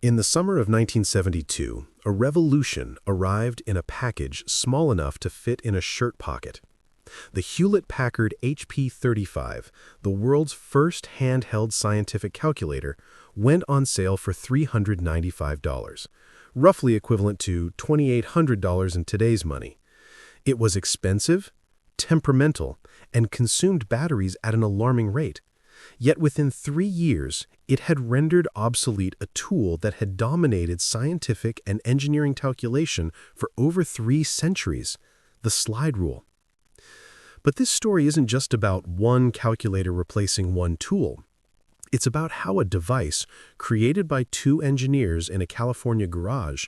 In the summer of 1972, a revolution arrived in a package small enough to fit in a shirt pocket. The Hewlett-Packard HP-35, the world's first handheld scientific calculator, went on sale for $395, roughly equivalent to $2,800 in today's money. It was expensive, temperamental, and consumed batteries at an alarming rate. Yet within 3 years, it had rendered obsolete a tool that had dominated scientific and engineering calculation for over 3 centuries, the slide rule. But this story isn't just about one calculator replacing one tool. It's about how a device, created by 2 engineers in a California garage,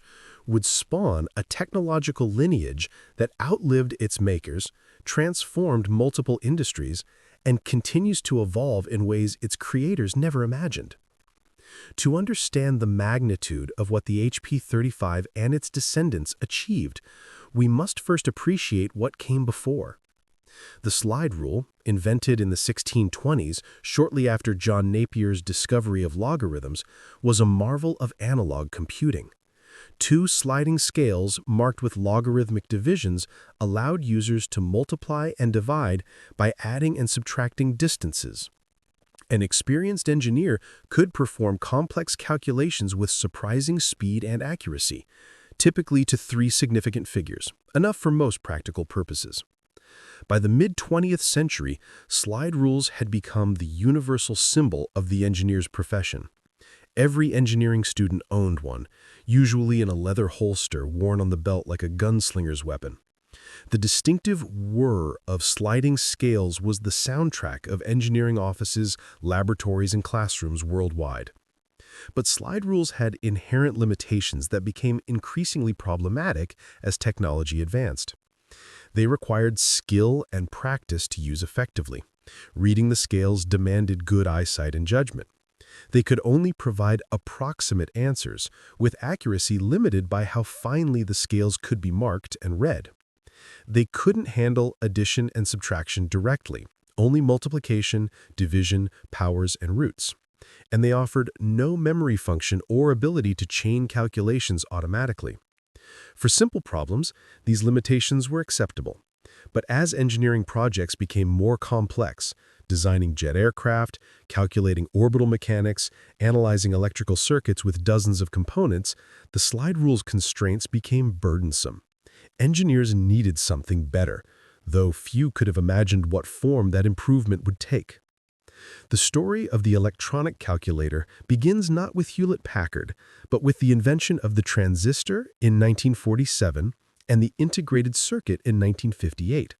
would spawn a technological lineage that outlived its makers, transformed multiple industries, and continues to evolve in ways its creators never imagined. To understand the magnitude of what the HP-35 and its descendants achieved, we must first appreciate what came before. The slide rule, invented in the 1620s shortly after John Napier's discovery of logarithms, was a marvel of analog computing. 2 sliding scales marked with logarithmic divisions allowed users to multiply and divide by adding and subtracting distances. An experienced engineer could perform complex calculations with surprising speed and accuracy, typically to 3 significant figures, enough for most practical purposes. By the mid-20th century, slide rules had become the universal symbol of the engineer's profession. Every engineering student owned one, usually in a leather holster worn on the belt like a gunslinger's weapon. The distinctive whir of sliding scales was the soundtrack of engineering offices, laboratories, and classrooms worldwide. But slide rules had inherent limitations that became increasingly problematic as technology advanced. They required skill and practice to use effectively. Reading the scales demanded good eyesight and judgment. They could only provide approximate answers, with accuracy limited by how finely the scales could be marked and read. They couldn't handle addition and subtraction directly, only multiplication, division, powers, and roots. And they offered no memory function or ability to chain calculations automatically. For simple problems, these limitations were acceptable. But as engineering projects became more complex, designing jet aircraft, calculating orbital mechanics, analyzing electrical circuits with dozens of components, the slide rule's constraints became burdensome. Engineers needed something better, though few could have imagined what form that improvement would take. The story of the electronic calculator begins not with Hewlett-Packard, but with the invention of the transistor in 1947 and the integrated circuit in 1958.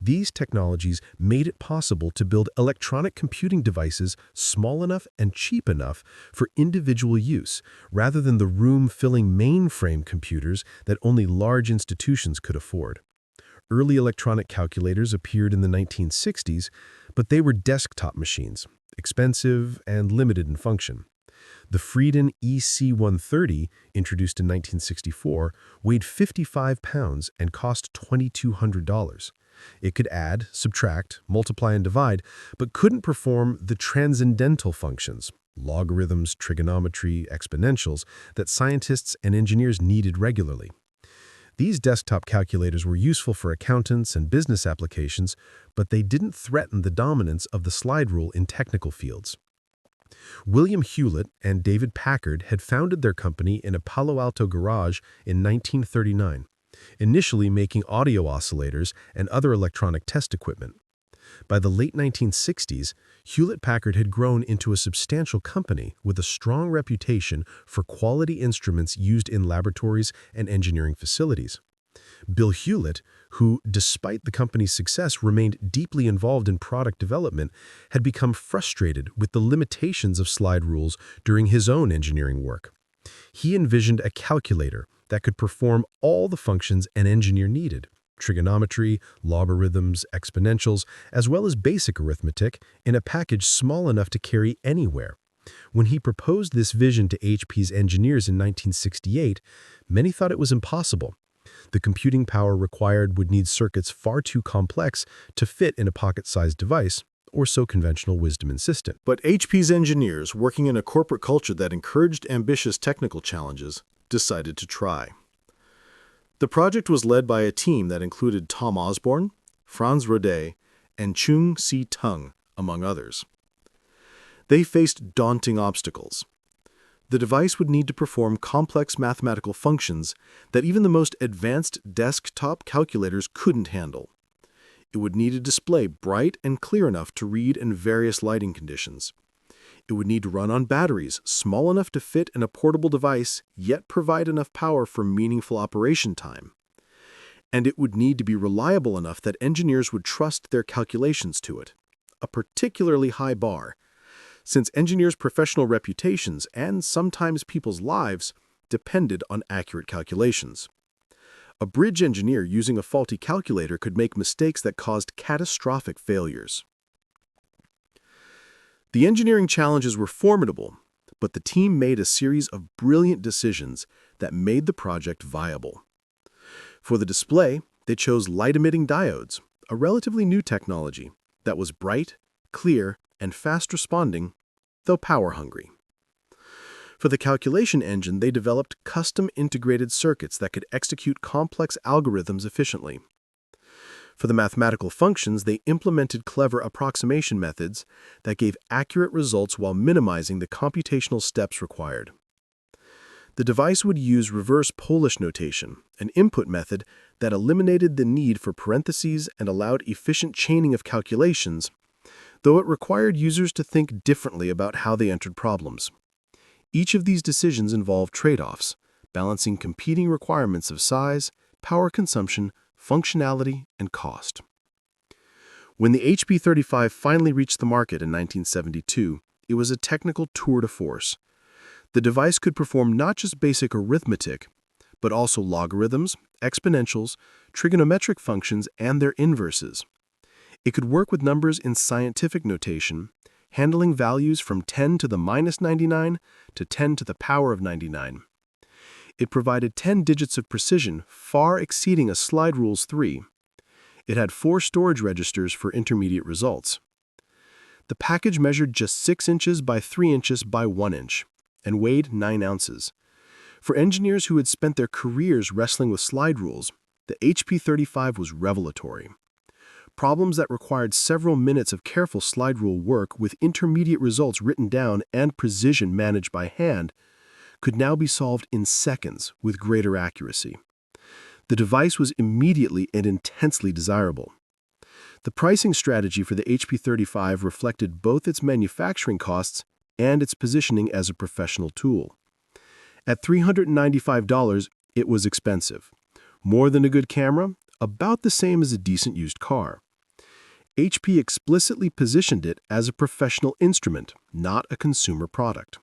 These technologies made it possible to build electronic computing devices small enough and cheap enough for individual use, rather than the room-filling mainframe computers that only large institutions could afford. Early electronic calculators appeared in the 1960s, but they were desktop machines, expensive and limited in function. The Friden EC130, introduced in 1964, weighed 55 pounds and cost $2,200. It could add, subtract, multiply, and divide, but couldn't perform the transcendental functions, logarithms, trigonometry, exponentials, that scientists and engineers needed regularly. These desktop calculators were useful for accountants and business applications, but they didn't threaten the dominance of the slide rule in technical fields. William Hewlett and David Packard had founded their company in a Palo Alto garage in 1939, initially making audio oscillators and other electronic test equipment. By the late 1960s, Hewlett-Packard had grown into a substantial company with a strong reputation for quality instruments used in laboratories and engineering facilities. Bill Hewlett, who, despite the company's success, remained deeply involved in product development, had become frustrated with the limitations of slide rules during his own engineering work. He envisioned a calculator that could perform all the functions an engineer needed: trigonometry, logarithms, exponentials, as well as basic arithmetic, in a package small enough to carry anywhere. When he proposed this vision to HP's engineers in 1968, many thought it was impossible. The computing power required would need circuits far too complex to fit in a pocket-sized device, or so conventional wisdom insisted. But HP's engineers, working in a corporate culture that encouraged ambitious technical challenges, decided to try. The project was led by a team that included Tom Osborne, Franz Rodet, and Chung Si-tung, among others. They faced daunting obstacles. The device would need to perform complex mathematical functions that even the most advanced desktop calculators couldn't handle. It would need a display bright and clear enough to read in various lighting conditions. It would need to run on batteries small enough to fit in a portable device, yet provide enough power for meaningful operation time. And it would need to be reliable enough that engineers would trust their calculations to it, a particularly high bar, since engineers' professional reputations and sometimes people's lives depended on accurate calculations. A bridge engineer using a faulty calculator could make mistakes that caused catastrophic failures. The engineering challenges were formidable, but the team made a series of brilliant decisions that made the project viable. For the display, they chose light-emitting diodes, a relatively new technology that was bright, clear, and fast-responding, though power-hungry. For the calculation engine, they developed custom integrated circuits that could execute complex algorithms efficiently. For the mathematical functions, they implemented clever approximation methods that gave accurate results while minimizing the computational steps required. The device would use reverse Polish notation, an input method that eliminated the need for parentheses and allowed efficient chaining of calculations, though it required users to think differently about how they entered problems. Each of these decisions involved trade-offs, balancing competing requirements of size, power consumption, functionality, and cost. When the HP 35 finally reached the market in 1972, it was a technical tour de force. The device could perform not just basic arithmetic, but also logarithms, exponentials, trigonometric functions, and their inverses. It could work with numbers in scientific notation, handling values from 10 to the minus 99 to 10 to the power of 99. It provided 10 digits of precision, far exceeding a slide rule's 3. It had 4 storage registers for intermediate results. The package measured just 6 inches by 3 inches by 1 inch and weighed 9 ounces. For engineers who had spent their careers wrestling with slide rules, the HP 35 was revelatory. Problems that required several minutes of careful slide rule work with intermediate results written down and precision managed by hand could now be solved in seconds with greater accuracy. The device was immediately and intensely desirable. The pricing strategy for the HP 35 reflected both its manufacturing costs and its positioning as a professional tool. At $395, it was expensive. More than a good camera, about the same as a decent used car. HP explicitly positioned it as a professional instrument, not a consumer product.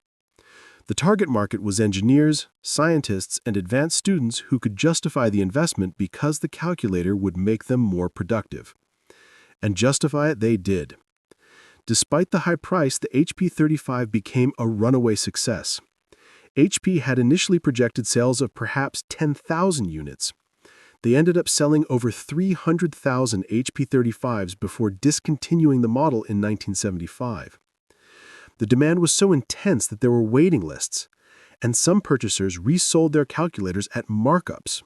The target market was engineers, scientists, and advanced students who could justify the investment because the calculator would make them more productive. And justify it they did. Despite the high price, the HP 35 became a runaway success. HP had initially projected sales of perhaps 10,000 units. They ended up selling over 300,000 HP 35s before discontinuing the model in 1975. The demand was so intense that there were waiting lists, and some purchasers resold their calculators at markups.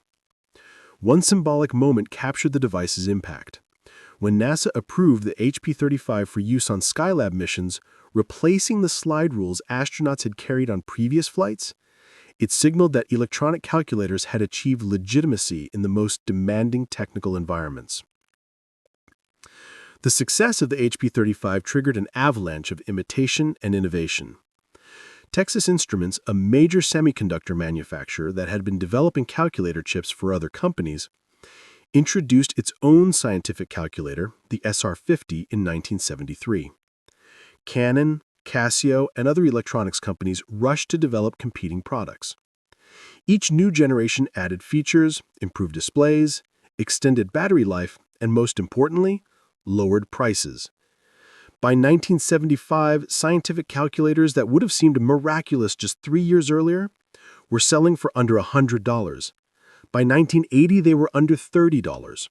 One symbolic moment captured the device's impact. When NASA approved the HP 35 for use on Skylab missions, replacing the slide rules astronauts had carried on previous flights, it signaled that electronic calculators had achieved legitimacy in the most demanding technical environments. The success of the HP 35 triggered an avalanche of imitation and innovation. Texas Instruments, a major semiconductor manufacturer that had been developing calculator chips for other companies, introduced its own scientific calculator, the SR50, in 1973. Canon, Casio, and other electronics companies rushed to develop competing products. Each new generation added features, improved displays, extended battery life, and most importantly, lowered prices. By 1975, scientific calculators that would have seemed miraculous just 3 years earlier were selling for under $100. By 1980, they were under $30.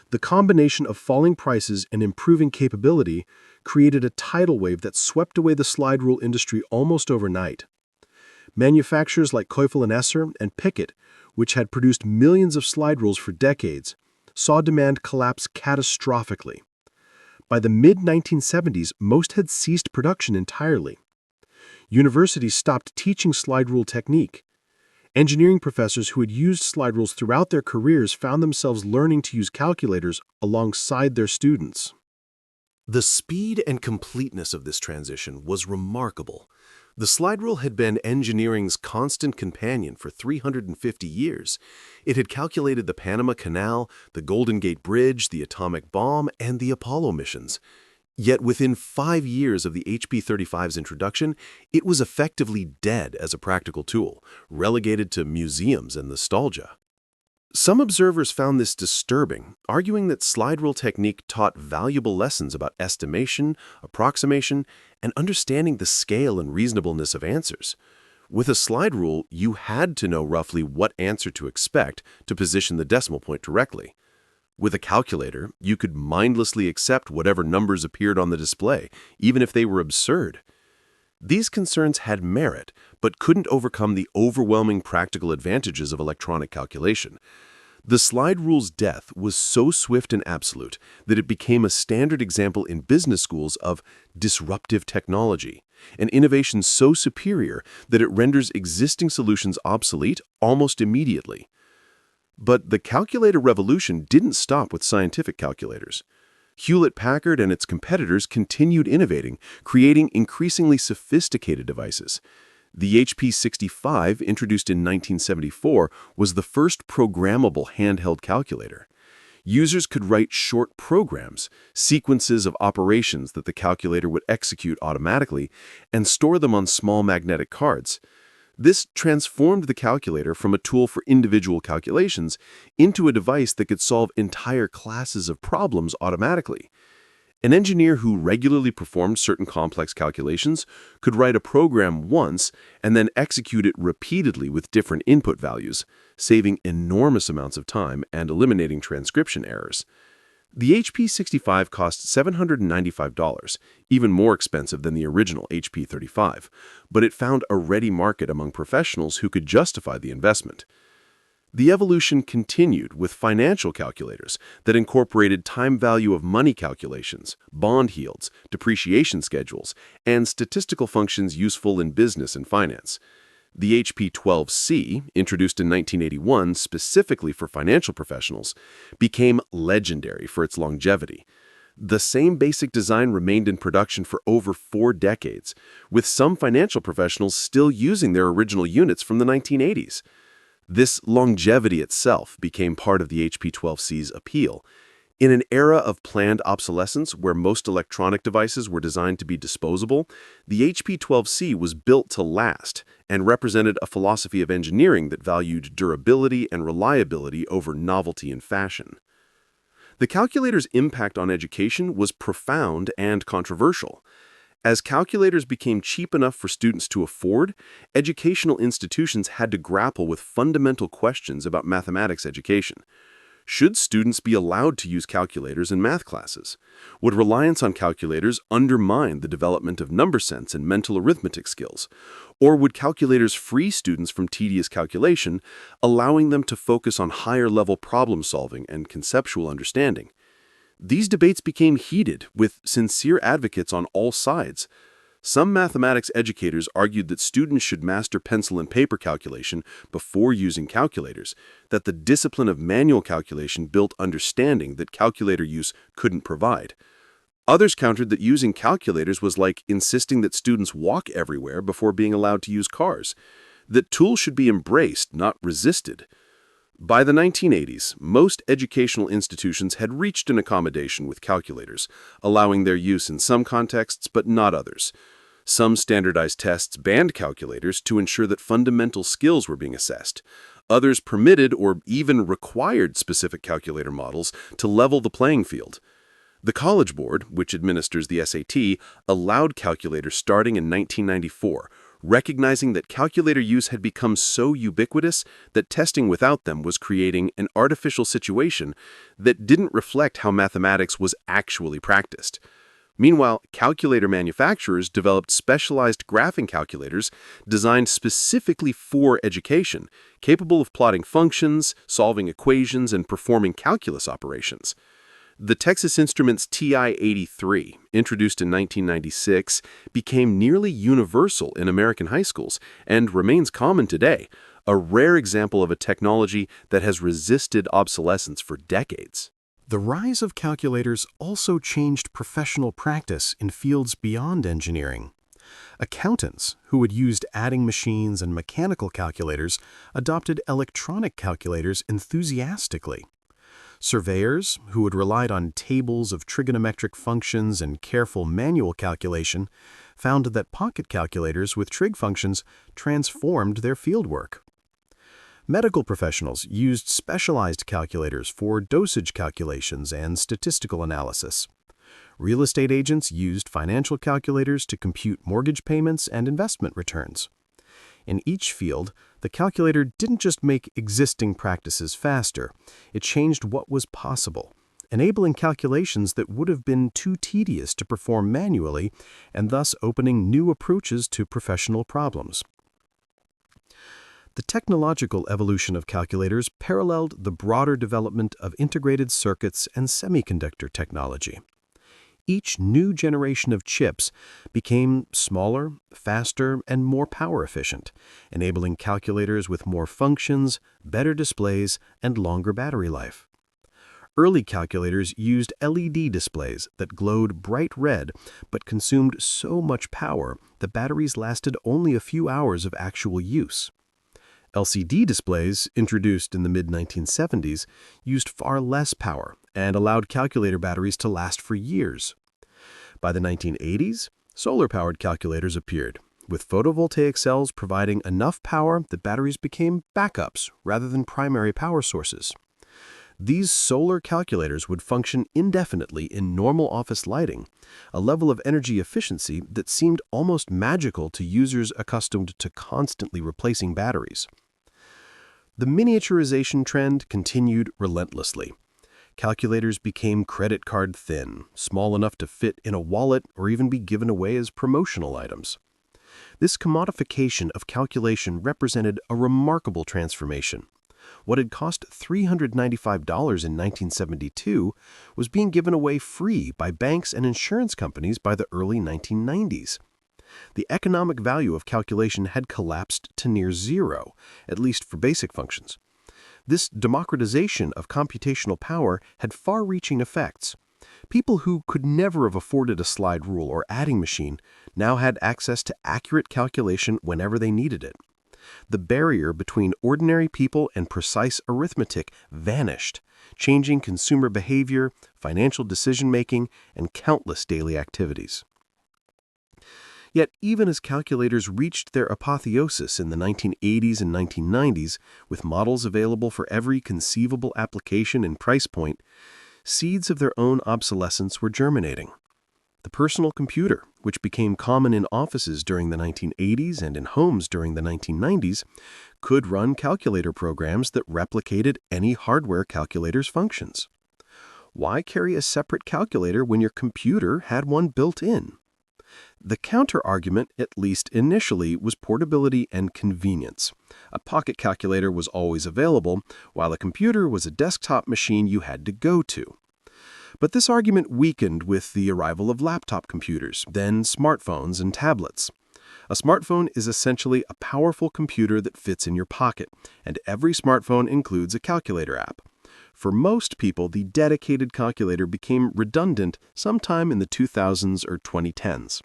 The combination of falling prices and improving capability created a tidal wave that swept away the slide rule industry almost overnight. Manufacturers like Koeffel&Esser and Pickett, which had produced millions of slide rules for decades, saw demand collapse catastrophically. By the mid-1970s, most had ceased production entirely. Universities stopped teaching slide rule technique. Engineering professors who had used slide rules throughout their careers found themselves learning to use calculators alongside their students. The speed and completeness of this transition was remarkable. The slide rule had been engineering's constant companion for 350 years. It had calculated the Panama Canal, the Golden Gate Bridge, the atomic bomb, and the Apollo missions. Yet within 5 years of the HP-35's introduction, it was effectively dead as a practical tool, relegated to museums and nostalgia. Some observers found this disturbing, arguing that slide rule technique taught valuable lessons about estimation, approximation, and understanding the scale and reasonableness of answers. With a slide rule, you had to know roughly what answer to expect to position the decimal point correctly. With a calculator, you could mindlessly accept whatever numbers appeared on the display, even if they were absurd. These concerns had merit, but couldn't overcome the overwhelming practical advantages of electronic calculation. The slide rule's death was so swift and absolute that it became a standard example in business schools of disruptive technology, an innovation so superior that it renders existing solutions obsolete almost immediately. But the calculator revolution didn't stop with scientific calculators. Hewlett-Packard and its competitors continued innovating, creating increasingly sophisticated devices. The HP-65, introduced in 1974, was the first programmable handheld calculator. Users could write short programs, sequences of operations that the calculator would execute automatically, and store them on small magnetic cards. This transformed the calculator from a tool for individual calculations into a device that could solve entire classes of problems automatically. An engineer who regularly performed certain complex calculations could write a program once and then execute it repeatedly with different input values, saving enormous amounts of time and eliminating transcription errors. The HP-65 cost $795, even more expensive than the original HP-35, but it found a ready market among professionals who could justify the investment. The evolution continued with financial calculators that incorporated time value of money calculations, bond yields, depreciation schedules, and statistical functions useful in business and finance. The HP-12C, introduced in 1981 specifically for financial professionals, became legendary for its longevity. The same basic design remained in production for over 4 decades, with some financial professionals still using their original units from the 1980s. This longevity itself became part of the HP-12C's appeal. In an era of planned obsolescence where most electronic devices were designed to be disposable, the HP-12C was built to last and represented a philosophy of engineering that valued durability and reliability over novelty and fashion. The calculator's impact on education was profound and controversial. As calculators became cheap enough for students to afford, educational institutions had to grapple with fundamental questions about mathematics education. Should students be allowed to use calculators in math classes? Would reliance on calculators undermine the development of number sense and mental arithmetic skills? Or would calculators free students from tedious calculation, allowing them to focus on higher-level problem solving and conceptual understanding? These debates became heated, with sincere advocates on all sides. Some mathematics educators argued that students should master pencil and paper calculation before using calculators, that the discipline of manual calculation built understanding that calculator use couldn't provide. Others countered that using calculators was like insisting that students walk everywhere before being allowed to use cars, that tools should be embraced, not resisted. By the 1980s, most educational institutions had reached an accommodation with calculators, allowing their use in some contexts but not others. Some standardized tests banned calculators to ensure that fundamental skills were being assessed. Others permitted or even required specific calculator models to level the playing field. The College Board, which administers the SAT, allowed calculators starting in 1994, recognizing that calculator use had become so ubiquitous that testing without them was creating an artificial situation that didn't reflect how mathematics was actually practiced. Meanwhile, calculator manufacturers developed specialized graphing calculators designed specifically for education, capable of plotting functions, solving equations, and performing calculus operations. The Texas Instruments TI-83, introduced in 1996, became nearly universal in American high schools and remains common today, a rare example of a technology that has resisted obsolescence for decades. The rise of calculators also changed professional practice in fields beyond engineering. Accountants, who had used adding machines and mechanical calculators, adopted electronic calculators enthusiastically. Surveyors, who had relied on tables of trigonometric functions and careful manual calculation, found that pocket calculators with trig functions transformed their fieldwork. Medical professionals used specialized calculators for dosage calculations and statistical analysis. Real estate agents used financial calculators to compute mortgage payments and investment returns. In each field, the calculator didn't just make existing practices faster, it changed what was possible, enabling calculations that would have been too tedious to perform manually and thus opening new approaches to professional problems. The technological evolution of calculators paralleled the broader development of integrated circuits and semiconductor technology. Each new generation of chips became smaller, faster, and more power efficient, enabling calculators with more functions, better displays, and longer battery life. Early calculators used LED displays that glowed bright red but consumed so much power that batteries lasted only a few hours of actual use. LCD displays, introduced in the mid-1970s, used far less power and allowed calculator batteries to last for years. By the 1980s, solar-powered calculators appeared, with photovoltaic cells providing enough power that batteries became backups rather than primary power sources. These solar calculators would function indefinitely in normal office lighting, a level of energy efficiency that seemed almost magical to users accustomed to constantly replacing batteries. The miniaturization trend continued relentlessly. Calculators became credit card thin, small enough to fit in a wallet or even be given away as promotional items. This commodification of calculation represented a remarkable transformation. What had cost $395 in 1972 was being given away free by banks and insurance companies by the early 1990s. The economic value of calculation had collapsed to near zero, at least for basic functions. This democratization of computational power had far-reaching effects. People who could never have afforded a slide rule or adding machine now had access to accurate calculation whenever they needed it. The barrier between ordinary people and precise arithmetic vanished, changing consumer behavior, financial decision-making, and countless daily activities. Yet, even as calculators reached their apotheosis in the 1980s and 1990s, with models available for every conceivable application and price point, seeds of their own obsolescence were germinating. The personal computer, which became common in offices during the 1980s and in homes during the 1990s, could run calculator programs that replicated any hardware calculator's functions. Why carry a separate calculator when your computer had one built in? The counter-argument, at least initially, was portability and convenience. A pocket calculator was always available, while a computer was a desktop machine you had to go to. But this argument weakened with the arrival of laptop computers, then smartphones and tablets. A smartphone is essentially a powerful computer that fits in your pocket, and every smartphone includes a calculator app. For most people, the dedicated calculator became redundant sometime in the 2000s or 2010s.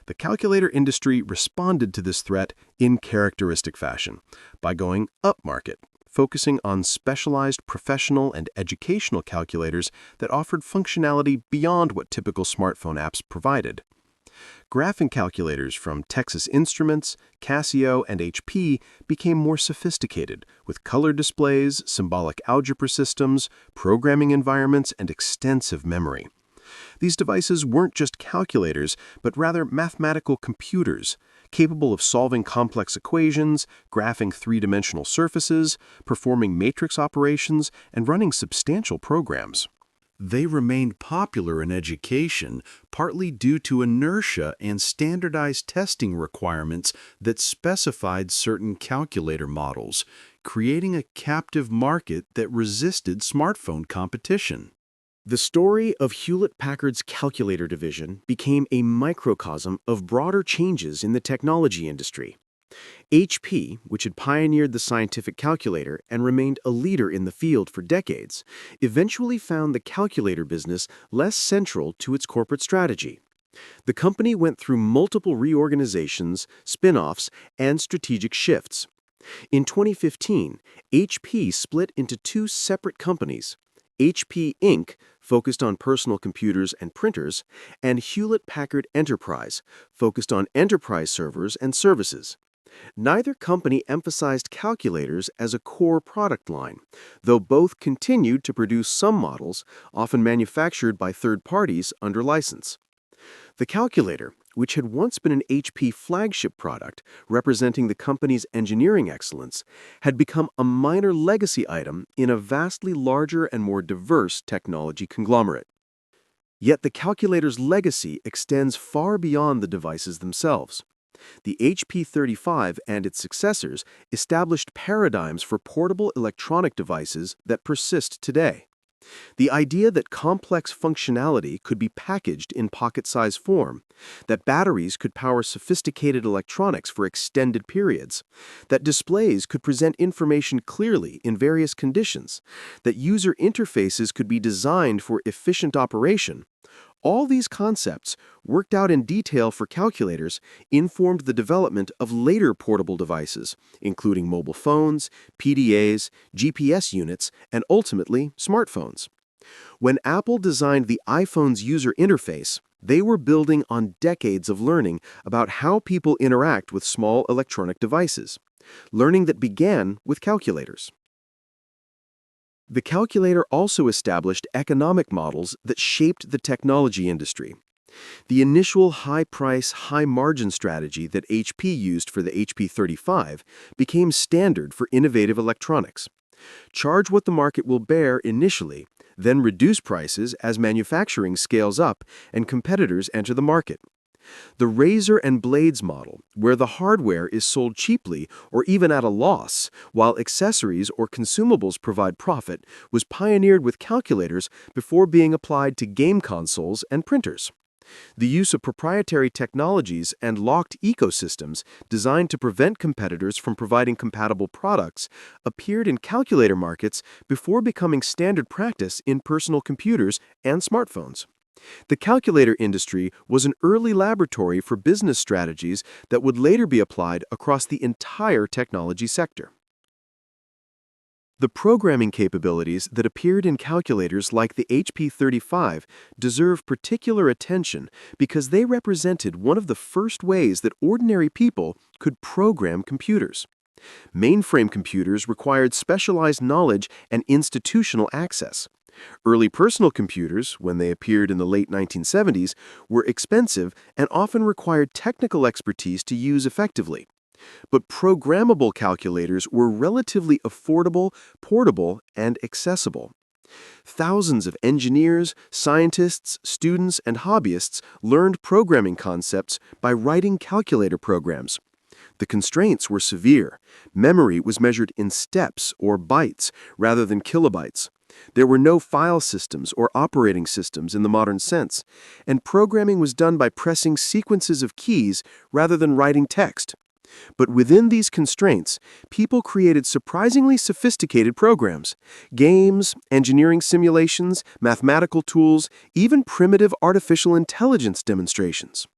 The calculator industry responded to this threat in characteristic fashion by going upmarket, focusing on specialized professional and educational calculators that offered functionality beyond what typical smartphone apps provided. Graphing calculators from Texas Instruments, Casio, and HP became more sophisticated, with color displays, symbolic algebra systems, programming environments, and extensive memory. These devices weren't just calculators, but rather mathematical computers, capable of solving complex equations, graphing three-dimensional surfaces, performing matrix operations, and running substantial programs. They remained popular in education, partly due to inertia and standardized testing requirements that specified certain calculator models, creating a captive market that resisted smartphone competition. The story of Hewlett-Packard's calculator division became a microcosm of broader changes in the technology industry. HP, which had pioneered the scientific calculator and remained a leader in the field for decades, eventually found the calculator business less central to its corporate strategy. The company went through multiple reorganizations, spin-offs, and strategic shifts. In 2015, HP split into two separate companies: HP Inc., focused on personal computers and printers, and Hewlett-Packard Enterprise, focused on enterprise servers and services. Neither company emphasized calculators as a core product line, though both continued to produce some models, often manufactured by third parties under license. The calculator, which had once been an HP flagship product representing the company's engineering excellence, had become a minor legacy item in a vastly larger and more diverse technology conglomerate. Yet the calculator's legacy extends far beyond the devices themselves. The HP 35 and its successors established paradigms for portable electronic devices that persist today. The idea that complex functionality could be packaged in pocket-sized form, that batteries could power sophisticated electronics for extended periods, that displays could present information clearly in various conditions, that user interfaces could be designed for efficient operation. All these concepts, worked out in detail for calculators, informed the development of later portable devices, including mobile phones, PDAs, GPS units, and ultimately smartphones. When Apple designed the iPhone's user interface, they were building on decades of learning about how people interact with small electronic devices, learning that began with calculators. The calculator also established economic models that shaped the technology industry. The initial high-price, high-margin strategy that HP used for the HP 35 became standard for innovative electronics. Charge what the market will bear initially, then reduce prices as manufacturing scales up and competitors enter the market. The razor and blades model, where the hardware is sold cheaply or even at a loss, while accessories or consumables provide profit, was pioneered with calculators before being applied to game consoles and printers. The use of proprietary technologies and locked ecosystems designed to prevent competitors from providing compatible products appeared in calculator markets before becoming standard practice in personal computers and smartphones. The calculator industry was an early laboratory for business strategies that would later be applied across the entire technology sector. The programming capabilities that appeared in calculators like the HP 35 deserve particular attention because they represented one of the first ways that ordinary people could program computers. Mainframe computers required specialized knowledge and institutional access. Early personal computers, when they appeared in the late 1970s, were expensive and often required technical expertise to use effectively. But programmable calculators were relatively affordable, portable, and accessible. Thousands of engineers, scientists, students, and hobbyists learned programming concepts by writing calculator programs. The constraints were severe. Memory was measured in steps or bytes rather than kilobytes. There were no file systems or operating systems in the modern sense, and programming was done by pressing sequences of keys rather than writing text. But within these constraints, people created surprisingly sophisticated programs: games, engineering simulations, mathematical tools, even primitive artificial intelligence demonstrations.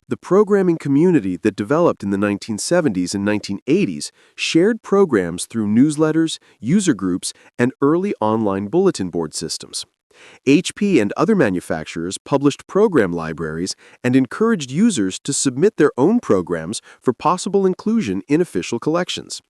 The programming community that developed in the 1970s and 1980s shared programs through newsletters, user groups, and early online bulletin board systems. HP and other manufacturers published program libraries and encouraged users to submit their own programs for possible inclusion in official collections.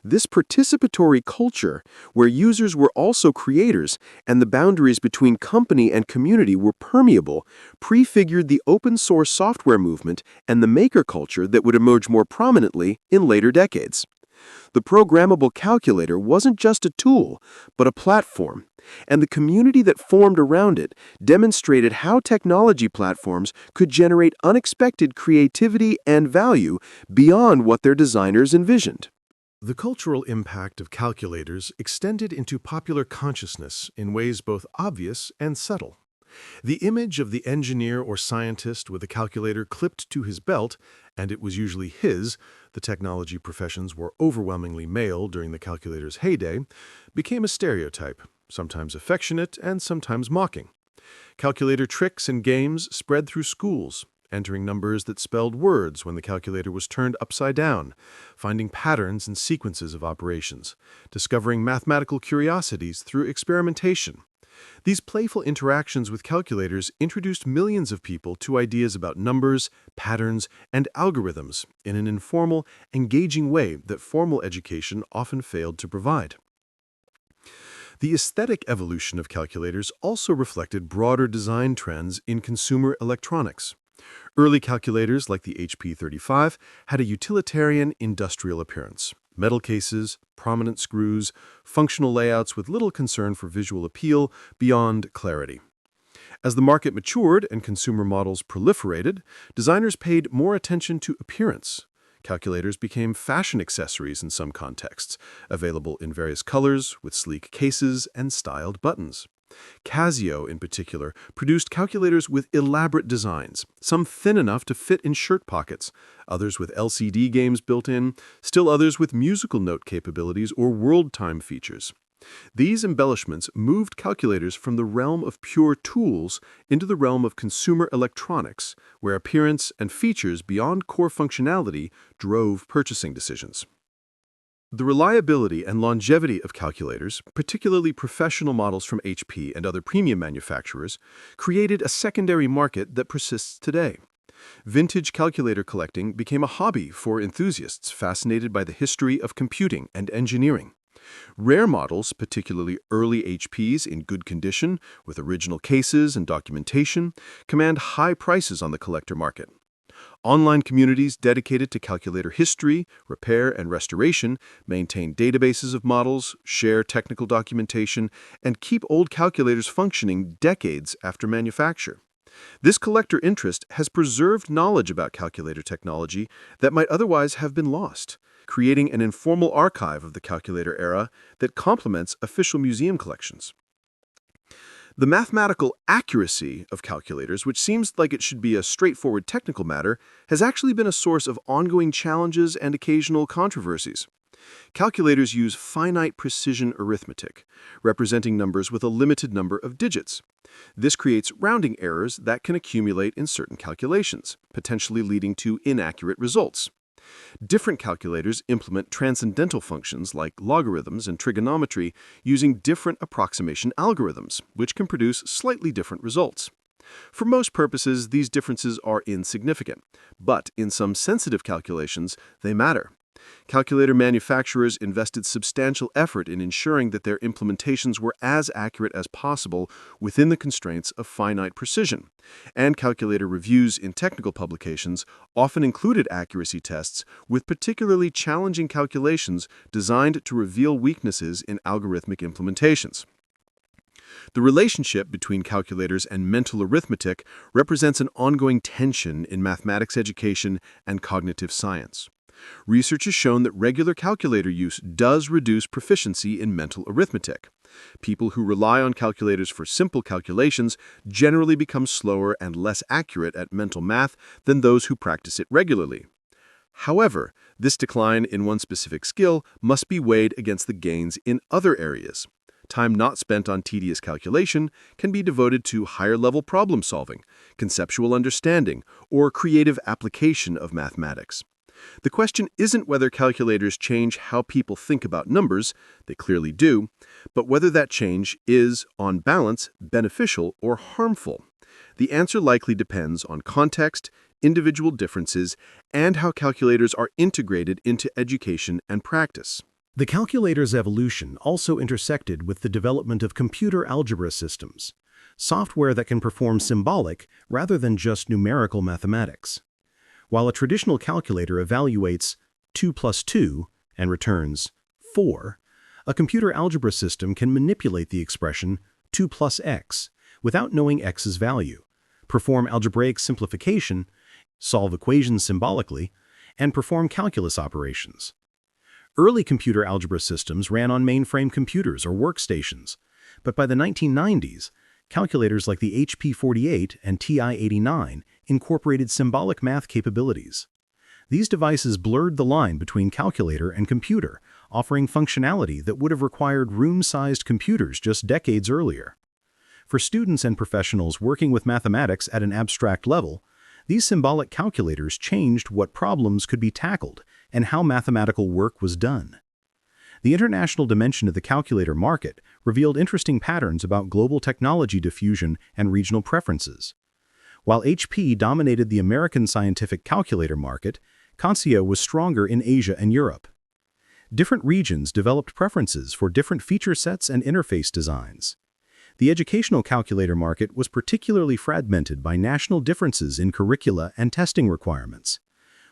This participatory culture, where users were also creators and the boundaries between company and community were permeable, prefigured the open-source software movement and the maker culture that would emerge more prominently in later decades. The programmable calculator wasn't just a tool, but a platform, and the community that formed around it demonstrated how technology platforms could generate unexpected creativity and value beyond what their designers envisioned. The cultural impact of calculators extended into popular consciousness in ways both obvious and subtle. The image of the engineer or scientist with a calculator clipped to his belt, and it was usually his, the technology professions were overwhelmingly male during the calculator's heyday, became a stereotype, sometimes affectionate and sometimes mocking. Calculator tricks and games spread through schools, entering numbers that spelled words when the calculator was turned upside down, finding patterns and sequences of operations, discovering mathematical curiosities through experimentation. These playful interactions with calculators introduced millions of people to ideas about numbers, patterns, and algorithms in an informal, engaging way that formal education often failed to provide. The aesthetic evolution of calculators also reflected broader design trends in consumer electronics. Early calculators like the HP 35 had a utilitarian industrial appearance. Metal cases, prominent screws, functional layouts with little concern for visual appeal beyond clarity. As the market matured and consumer models proliferated, designers paid more attention to appearance. Calculators became fashion accessories in some contexts, available in various colors with sleek cases and styled buttons. Casio, in particular, produced calculators with elaborate designs, some thin enough to fit in shirt pockets, others with LCD games built in, still others with musical note capabilities or world time features. These embellishments moved calculators from the realm of pure tools into the realm of consumer electronics, where appearance and features beyond core functionality drove purchasing decisions. The reliability and longevity of calculators, particularly professional models from HP and other premium manufacturers, created a secondary market that persists today. Vintage calculator collecting became a hobby for enthusiasts fascinated by the history of computing and engineering. Rare models, particularly early HPs in good condition, with original cases and documentation, command high prices on the collector market. Online communities dedicated to calculator history, repair, and restoration maintain databases of models, share technical documentation, and keep old calculators functioning decades after manufacture. This collector interest has preserved knowledge about calculator technology that might otherwise have been lost, creating an informal archive of the calculator era that complements official museum collections. The mathematical accuracy of calculators, which seems like it should be a straightforward technical matter, has actually been a source of ongoing challenges and occasional controversies. Calculators use finite precision arithmetic, representing numbers with a limited number of digits. This creates rounding errors that can accumulate in certain calculations, potentially leading to inaccurate results. Different calculators implement transcendental functions like logarithms and trigonometry using different approximation algorithms, which can produce slightly different results. For most purposes, these differences are insignificant, but in some sensitive calculations, they matter. Calculator manufacturers invested substantial effort in ensuring that their implementations were as accurate as possible within the constraints of finite precision, and calculator reviews in technical publications often included accuracy tests with particularly challenging calculations designed to reveal weaknesses in algorithmic implementations. The relationship between calculators and mental arithmetic represents an ongoing tension in mathematics education and cognitive science. Research has shown that regular calculator use does reduce proficiency in mental arithmetic. People who rely on calculators for simple calculations generally become slower and less accurate at mental math than those who practice it regularly. However, this decline in one specific skill must be weighed against the gains in other areas. Time not spent on tedious calculation can be devoted to higher-level problem-solving, conceptual understanding, or creative application of mathematics. The question isn't whether calculators change how people think about numbers, they clearly do, but whether that change is, on balance, beneficial or harmful. The answer likely depends on context, individual differences, and how calculators are integrated into education and practice. The calculator's evolution also intersected with the development of computer algebra systems, software that can perform symbolic rather than just numerical mathematics. While a traditional calculator evaluates 2 plus 2 and returns 4, a computer algebra system can manipulate the expression 2 plus x without knowing x's value, perform algebraic simplification, solve equations symbolically, and perform calculus operations. Early computer algebra systems ran on mainframe computers or workstations, but by the 1990s, calculators like the HP-48 and TI-89 incorporated symbolic math capabilities. These devices blurred the line between calculator and computer, offering functionality that would have required room-sized computers just decades earlier. For students and professionals working with mathematics at an abstract level, these symbolic calculators changed what problems could be tackled and how mathematical work was done. The international dimension of the calculator market revealed interesting patterns about global technology diffusion and regional preferences. While HP dominated the American scientific calculator market, CONSIA was stronger in Asia and Europe. Different regions developed preferences for different feature sets and interface designs. The educational calculator market was particularly fragmented by national differences in curricula and testing requirements.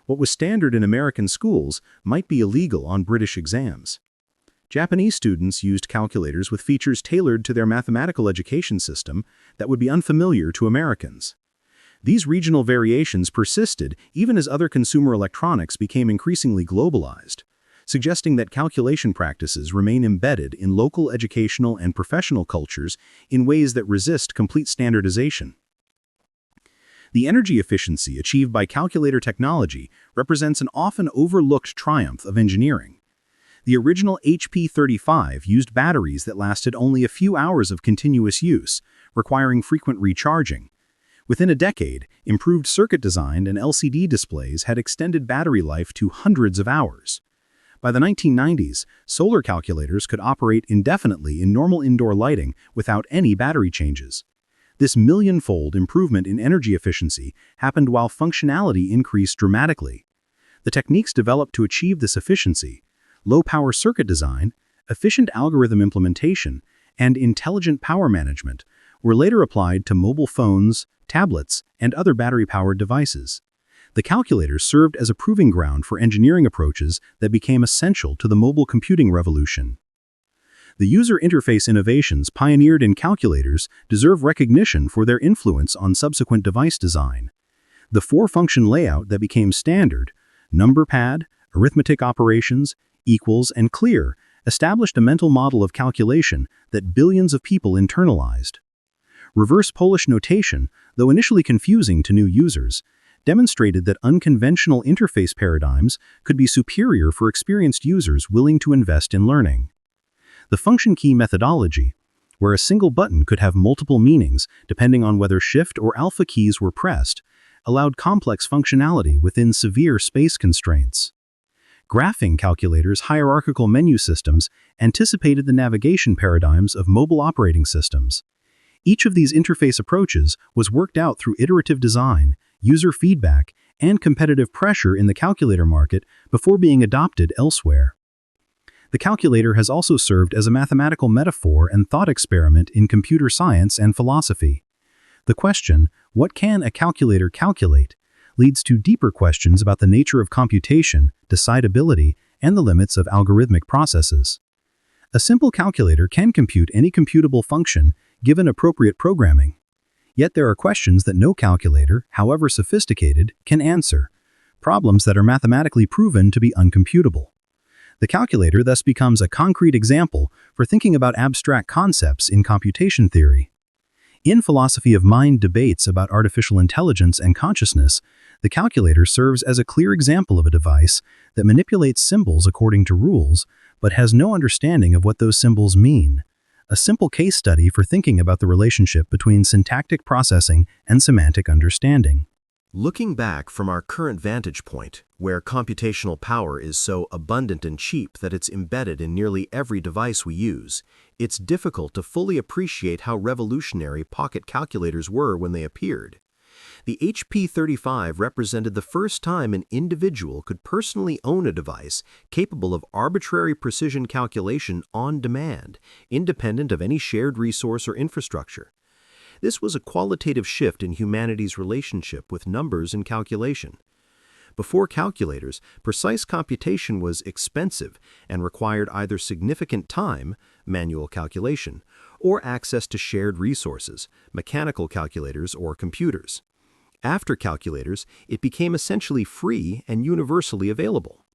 What was standard in American schools might be illegal on British exams. Japanese students used calculators with features tailored to their mathematical education system that would be unfamiliar to Americans. These regional variations persisted even as other consumer electronics became increasingly globalized, suggesting that calculation practices remain embedded in local educational and professional cultures in ways that resist complete standardization. The energy efficiency achieved by calculator technology represents an often overlooked triumph of engineering. The original HP-35 used batteries that lasted only a few hours of continuous use, requiring frequent recharging. Within a decade, improved circuit design and LCD displays had extended battery life to hundreds of hours. By the 1990s, solar calculators could operate indefinitely in normal indoor lighting without any battery changes. This million-fold improvement in energy efficiency happened while functionality increased dramatically. The techniques developed to achieve this efficiency, low-power circuit design, efficient algorithm implementation, and intelligent power management, were later applied to mobile phones, tablets, and other battery-powered devices. The calculators served as a proving ground for engineering approaches that became essential to the mobile computing revolution. The user interface innovations pioneered in calculators deserve recognition for their influence on subsequent device design. The four-function layout that became standard, number pad, arithmetic operations, equals, and clear, established a mental model of calculation that billions of people internalized. Reverse Polish notation, though initially confusing to new users, demonstrated that unconventional interface paradigms could be superior for experienced users willing to invest in learning. The function key methodology, where a single button could have multiple meanings depending on whether shift or alpha keys were pressed, allowed complex functionality within severe space constraints. Graphing calculators' hierarchical menu systems anticipated the navigation paradigms of mobile operating systems. Each of these interface approaches was worked out through iterative design, user feedback, and competitive pressure in the calculator market before being adopted elsewhere. The calculator has also served as a mathematical metaphor and thought experiment in computer science and philosophy. The question, what can a calculator calculate, leads to deeper questions about the nature of computation, decidability, and the limits of algorithmic processes. A simple calculator can compute any computable function given appropriate programming. Yet there are questions that no calculator, however sophisticated, can answer, problems that are mathematically proven to be uncomputable. The calculator thus becomes a concrete example for thinking about abstract concepts in computation theory. In philosophy of mind debates about artificial intelligence and consciousness, the calculator serves as a clear example of a device that manipulates symbols according to rules, but has no understanding of what those symbols mean. A simple case study for thinking about the relationship between syntactic processing and semantic understanding. Looking back from our current vantage point, where computational power is so abundant and cheap that it's embedded in nearly every device we use, it's difficult to fully appreciate how revolutionary pocket calculators were when they appeared. The HP-35 represented the first time an individual could personally own a device capable of arbitrary precision calculation on demand, independent of any shared resource or infrastructure. This was a qualitative shift in humanity's relationship with numbers and calculation. Before calculators, precise computation was expensive and required either significant time, manual calculation, or access to shared resources, mechanical calculators or computers. After calculators, it became essentially free and universally available.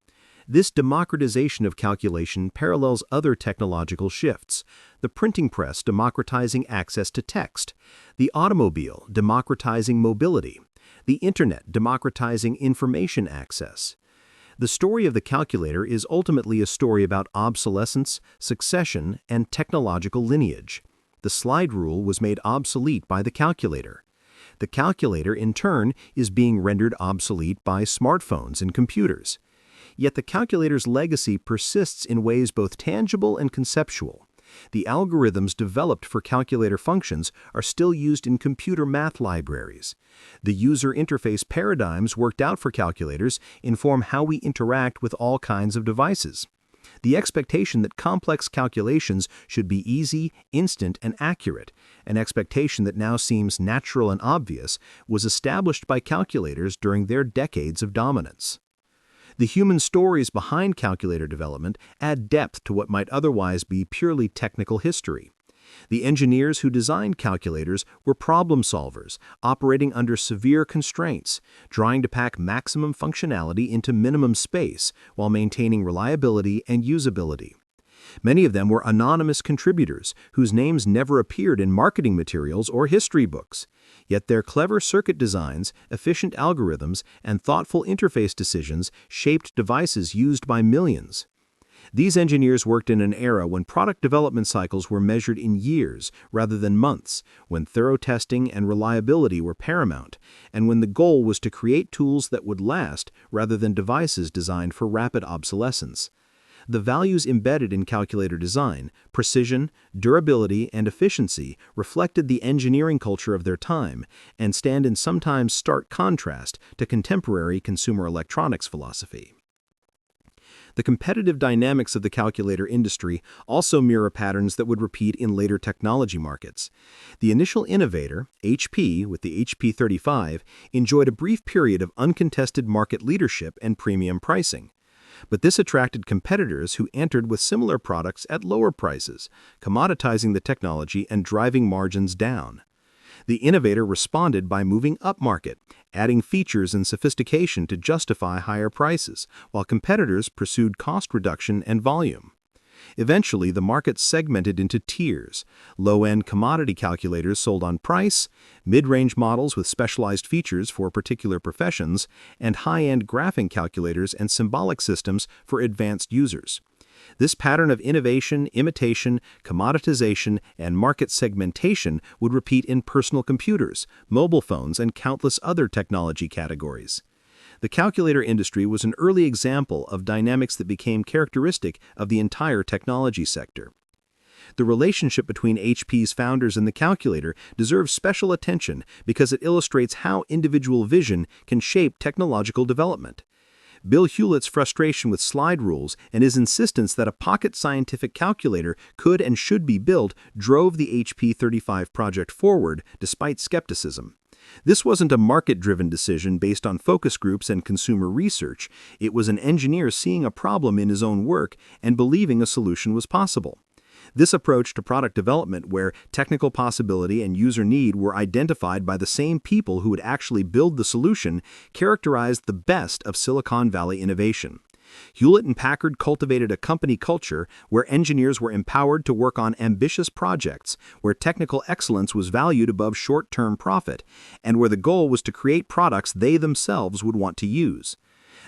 This democratization of calculation parallels other technological shifts: the printing press democratizing access to text, the automobile democratizing mobility, the Internet democratizing information access. The story of the calculator is ultimately a story about obsolescence, succession, and technological lineage. The slide rule was made obsolete by the calculator. The calculator, in turn, is being rendered obsolete by smartphones and computers. Yet the calculator's legacy persists in ways both tangible and conceptual. The algorithms developed for calculator functions are still used in computer math libraries. The user interface paradigms worked out for calculators inform how we interact with all kinds of devices. The expectation that complex calculations should be easy, instant, and accurate, an expectation that now seems natural and obvious, was established by calculators during their decades of dominance. The human stories behind calculator development add depth to what might otherwise be purely technical history. The engineers who designed calculators were problem solvers, operating under severe constraints, trying to pack maximum functionality into minimum space while maintaining reliability and usability. Many of them were anonymous contributors whose names never appeared in marketing materials or history books. Yet their clever circuit designs, efficient algorithms, and thoughtful interface decisions shaped devices used by millions. These engineers worked in an era when product development cycles were measured in years rather than months, when thorough testing and reliability were paramount, and when the goal was to create tools that would last rather than devices designed for rapid obsolescence. The values embedded in calculator design, precision, durability, and efficiency, reflected the engineering culture of their time and stand in sometimes stark contrast to contemporary consumer electronics philosophy. The competitive dynamics of the calculator industry also mirror patterns that would repeat in later technology markets. The initial innovator, HP, with the HP 35, enjoyed a brief period of uncontested market leadership and premium pricing. But this attracted competitors who entered with similar products at lower prices, commoditizing the technology and driving margins down. The innovator responded by moving upmarket, adding features and sophistication to justify higher prices, while competitors pursued cost reduction and volume. Eventually, the market segmented into tiers: low-end commodity calculators sold on price, mid-range models with specialized features for particular professions, and high-end graphing calculators and symbolic systems for advanced users. This pattern of innovation, imitation, commoditization, and market segmentation would repeat in personal computers, mobile phones, and countless other technology categories. The calculator industry was an early example of dynamics that became characteristic of the entire technology sector. The relationship between HP's founders and the calculator deserves special attention because it illustrates how individual vision can shape technological development. Bill Hewlett's frustration with slide rules and his insistence that a pocket scientific calculator could and should be built drove the HP 35 project forward despite skepticism. This wasn't a market-driven decision based on focus groups and consumer research. It was an engineer seeing a problem in his own work and believing a solution was possible. This approach to product development, where technical possibility and user need were identified by the same people who would actually build the solution, characterized the best of Silicon Valley innovation. Hewlett and Packard cultivated a company culture where engineers were empowered to work on ambitious projects, where technical excellence was valued above short-term profit, and where the goal was to create products they themselves would want to use.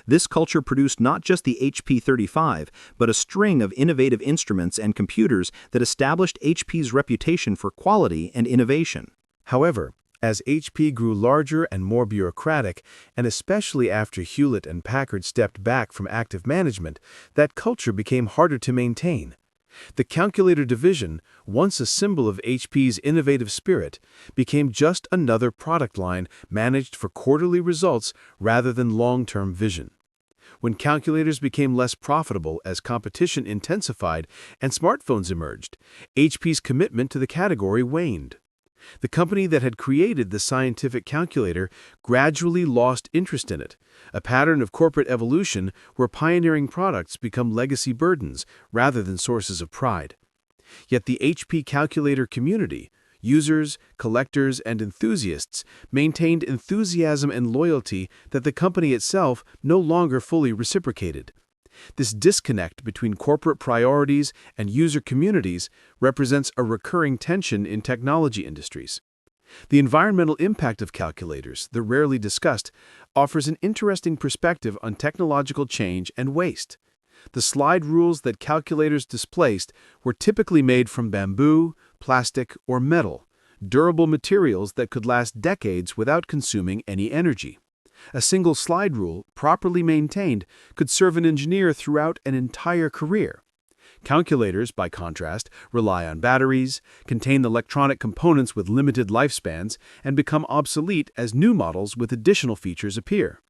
This culture produced not just the HP 35, but a string of innovative instruments and computers that established HP's reputation for quality and innovation. However, as HP grew larger and more bureaucratic, and especially after Hewlett and Packard stepped back from active management, that culture became harder to maintain. The calculator division, once a symbol of HP's innovative spirit, became just another product line managed for quarterly results rather than long-term vision. When calculators became less profitable as competition intensified and smartphones emerged, HP's commitment to the category waned. The company that had created the scientific calculator gradually lost interest in it, a pattern of corporate evolution where pioneering products become legacy burdens rather than sources of pride. Yet the HP calculator community, users, collectors, and enthusiasts, maintained enthusiasm and loyalty that the company itself no longer fully reciprocated. This disconnect between corporate priorities and user communities represents a recurring tension in technology industries. The environmental impact of calculators, though rarely discussed, offers an interesting perspective on technological change and waste. The slide rules that calculators displaced were typically made from bamboo, plastic, or metal, durable materials that could last decades without consuming any energy. A single slide rule, properly maintained, could serve an engineer throughout an entire career. Calculators, by contrast, rely on batteries, contain electronic components with limited lifespans, and become obsolete as new models with additional features appear.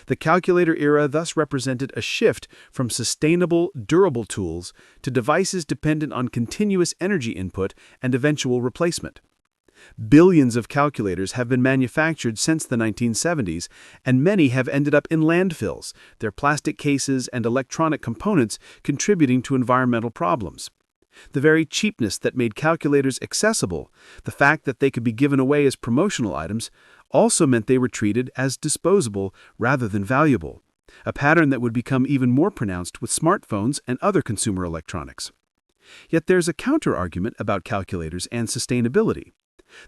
The calculator era thus represented a shift from sustainable, durable tools to devices dependent on continuous energy input and eventual replacement. Billions of calculators have been manufactured since the 1970s, and many have ended up in landfills, their plastic cases and electronic components contributing to environmental problems. The very cheapness that made calculators accessible, the fact that they could be given away as promotional items, also meant they were treated as disposable rather than valuable, a pattern that would become even more pronounced with smartphones and other consumer electronics. Yet there's a counter-argument about calculators and sustainability.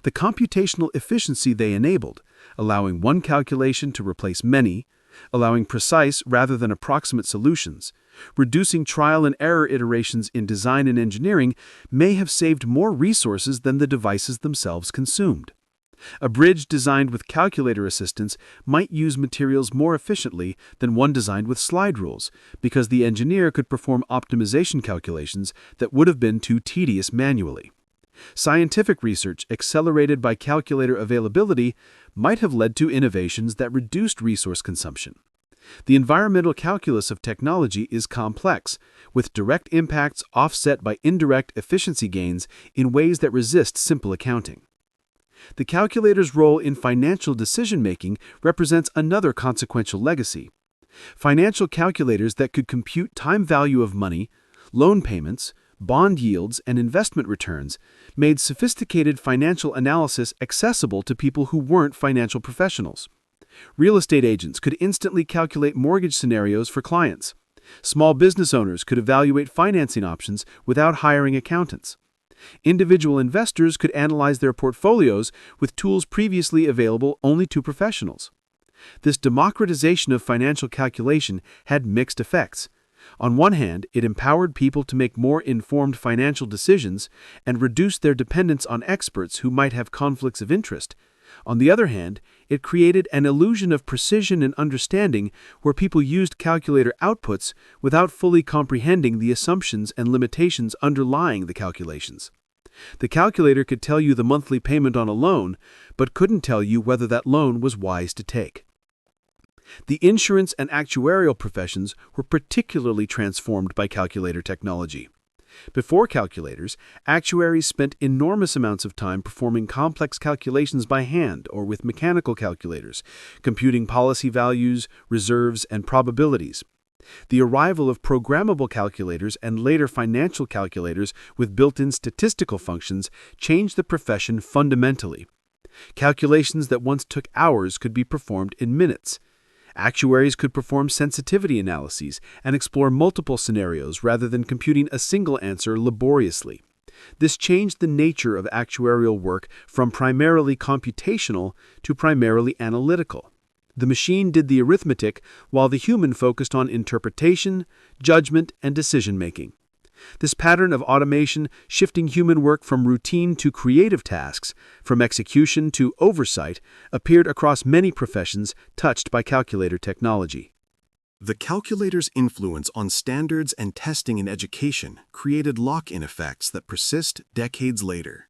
The computational efficiency they enabled, allowing one calculation to replace many, allowing precise rather than approximate solutions, reducing trial and error iterations in design and engineering, may have saved more resources than the devices themselves consumed. A bridge designed with calculator assistance might use materials more efficiently than one designed with slide rules, because the engineer could perform optimization calculations that would have been too tedious manually. Scientific research accelerated by calculator availability might have led to innovations that reduced resource consumption. The environmental calculus of technology is complex, with direct impacts offset by indirect efficiency gains in ways that resist simple accounting. The calculator's role in financial decision-making represents another consequential legacy. Financial calculators that could compute time value of money, loan payments, bond yields, and investment returns made sophisticated financial analysis accessible to people who weren't financial professionals. Real estate agents could instantly calculate mortgage scenarios for clients. Small business owners could evaluate financing options without hiring accountants. Individual investors could analyze their portfolios with tools previously available only to professionals. This democratization of financial calculation had mixed effects. On one hand, it empowered people to make more informed financial decisions and reduced their dependence on experts who might have conflicts of interest. On the other hand, it created an illusion of precision and understanding where people used calculator outputs without fully comprehending the assumptions and limitations underlying the calculations. The calculator could tell you the monthly payment on a loan, but couldn't tell you whether that loan was wise to take. The insurance and actuarial professions were particularly transformed by calculator technology. Before calculators, actuaries spent enormous amounts of time performing complex calculations by hand or with mechanical calculators, computing policy values, reserves, and probabilities. The arrival of programmable calculators and later financial calculators with built-in statistical functions changed the profession fundamentally. Calculations that once took hours could be performed in minutes. Actuaries could perform sensitivity analyses and explore multiple scenarios rather than computing a single answer laboriously. This changed the nature of actuarial work from primarily computational to primarily analytical. The machine did the arithmetic while the human focused on interpretation, judgment, and decision-making. This pattern of automation, shifting human work from routine to creative tasks, from execution to oversight, appeared across many professions touched by calculator technology. The calculator's influence on standards and testing in education created lock-in effects that persist decades later.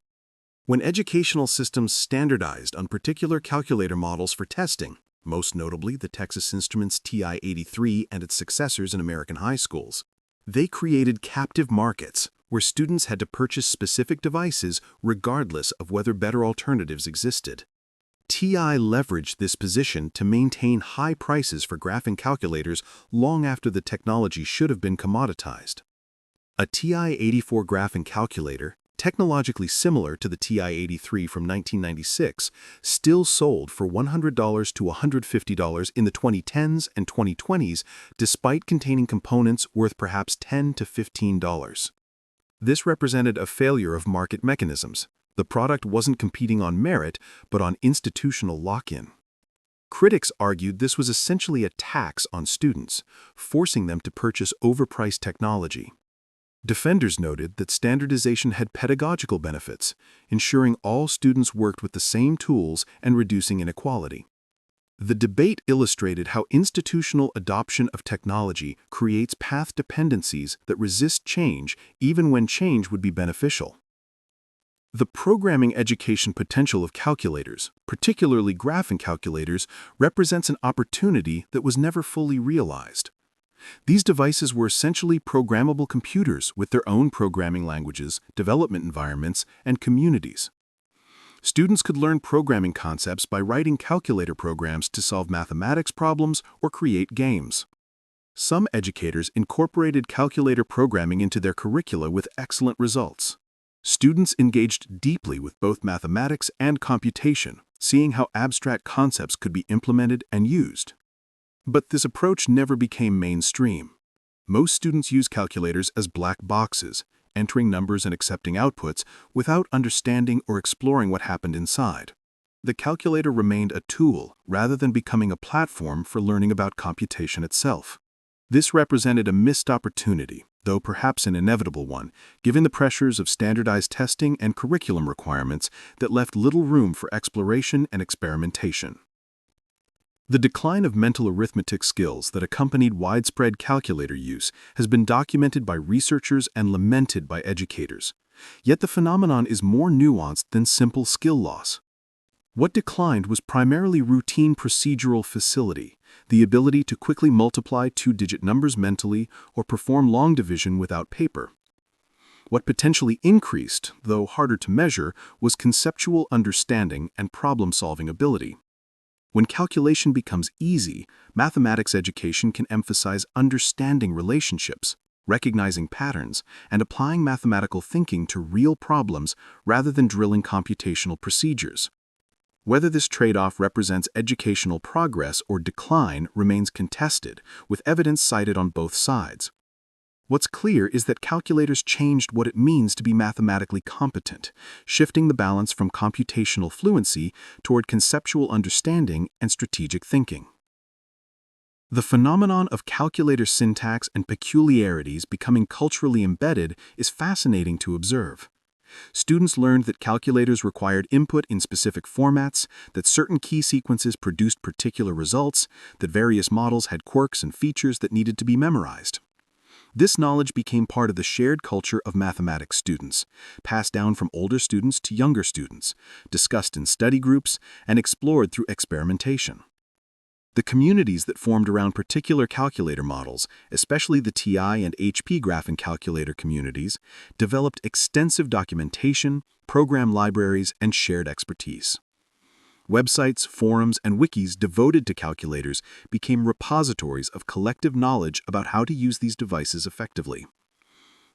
When educational systems standardized on particular calculator models for testing, most notably the Texas Instruments TI-83 and its successors in American high schools, they created captive markets where students had to purchase specific devices regardless of whether better alternatives existed. TI leveraged this position to maintain high prices for graphing calculators long after the technology should have been commoditized. A TI-84 graphing calculator, technologically similar to the TI-83 from 1996, still sold for $100 to $150 in the 2010s and 2020s, despite containing components worth perhaps $10 to $15. This represented a failure of market mechanisms. The product wasn't competing on merit, but on institutional lock-in. Critics argued this was essentially a tax on students, forcing them to purchase overpriced technology. Defenders noted that standardization had pedagogical benefits, ensuring all students worked with the same tools and reducing inequality. The debate illustrated how institutional adoption of technology creates path dependencies that resist change even when change would be beneficial. The programming education potential of calculators, particularly graphing calculators, represents an opportunity that was never fully realized. These devices were essentially programmable computers with their own programming languages, development environments, and communities. Students could learn programming concepts by writing calculator programs to solve mathematics problems or create games. Some educators incorporated calculator programming into their curricula with excellent results. Students engaged deeply with both mathematics and computation, seeing how abstract concepts could be implemented and used. But this approach never became mainstream. Most students use calculators as black boxes, entering numbers and accepting outputs without understanding or exploring what happened inside. The calculator remained a tool rather than becoming a platform for learning about computation itself. This represented a missed opportunity, though perhaps an inevitable one, given the pressures of standardized testing and curriculum requirements that left little room for exploration and experimentation. The decline of mental arithmetic skills that accompanied widespread calculator use has been documented by researchers and lamented by educators. Yet the phenomenon is more nuanced than simple skill loss. What declined was primarily routine procedural facility, the ability to quickly multiply two-digit numbers mentally or perform long division without paper. What potentially increased, though harder to measure, was conceptual understanding and problem-solving ability. When calculation becomes easy, mathematics education can emphasize understanding relationships, recognizing patterns, and applying mathematical thinking to real problems rather than drilling computational procedures. Whether this trade-off represents educational progress or decline remains contested, with evidence cited on both sides. What's clear is that calculators changed what it means to be mathematically competent, shifting the balance from computational fluency toward conceptual understanding and strategic thinking. The phenomenon of calculator syntax and peculiarities becoming culturally embedded is fascinating to observe. Students learned that calculators required input in specific formats, that certain key sequences produced particular results, that various models had quirks and features that needed to be memorized. This knowledge became part of the shared culture of mathematics students, passed down from older students to younger students, discussed in study groups, and explored through experimentation. The communities that formed around particular calculator models, especially the TI and HP graphing calculator communities, developed extensive documentation, program libraries, and shared expertise. Websites, forums, and wikis devoted to calculators became repositories of collective knowledge about how to use these devices effectively.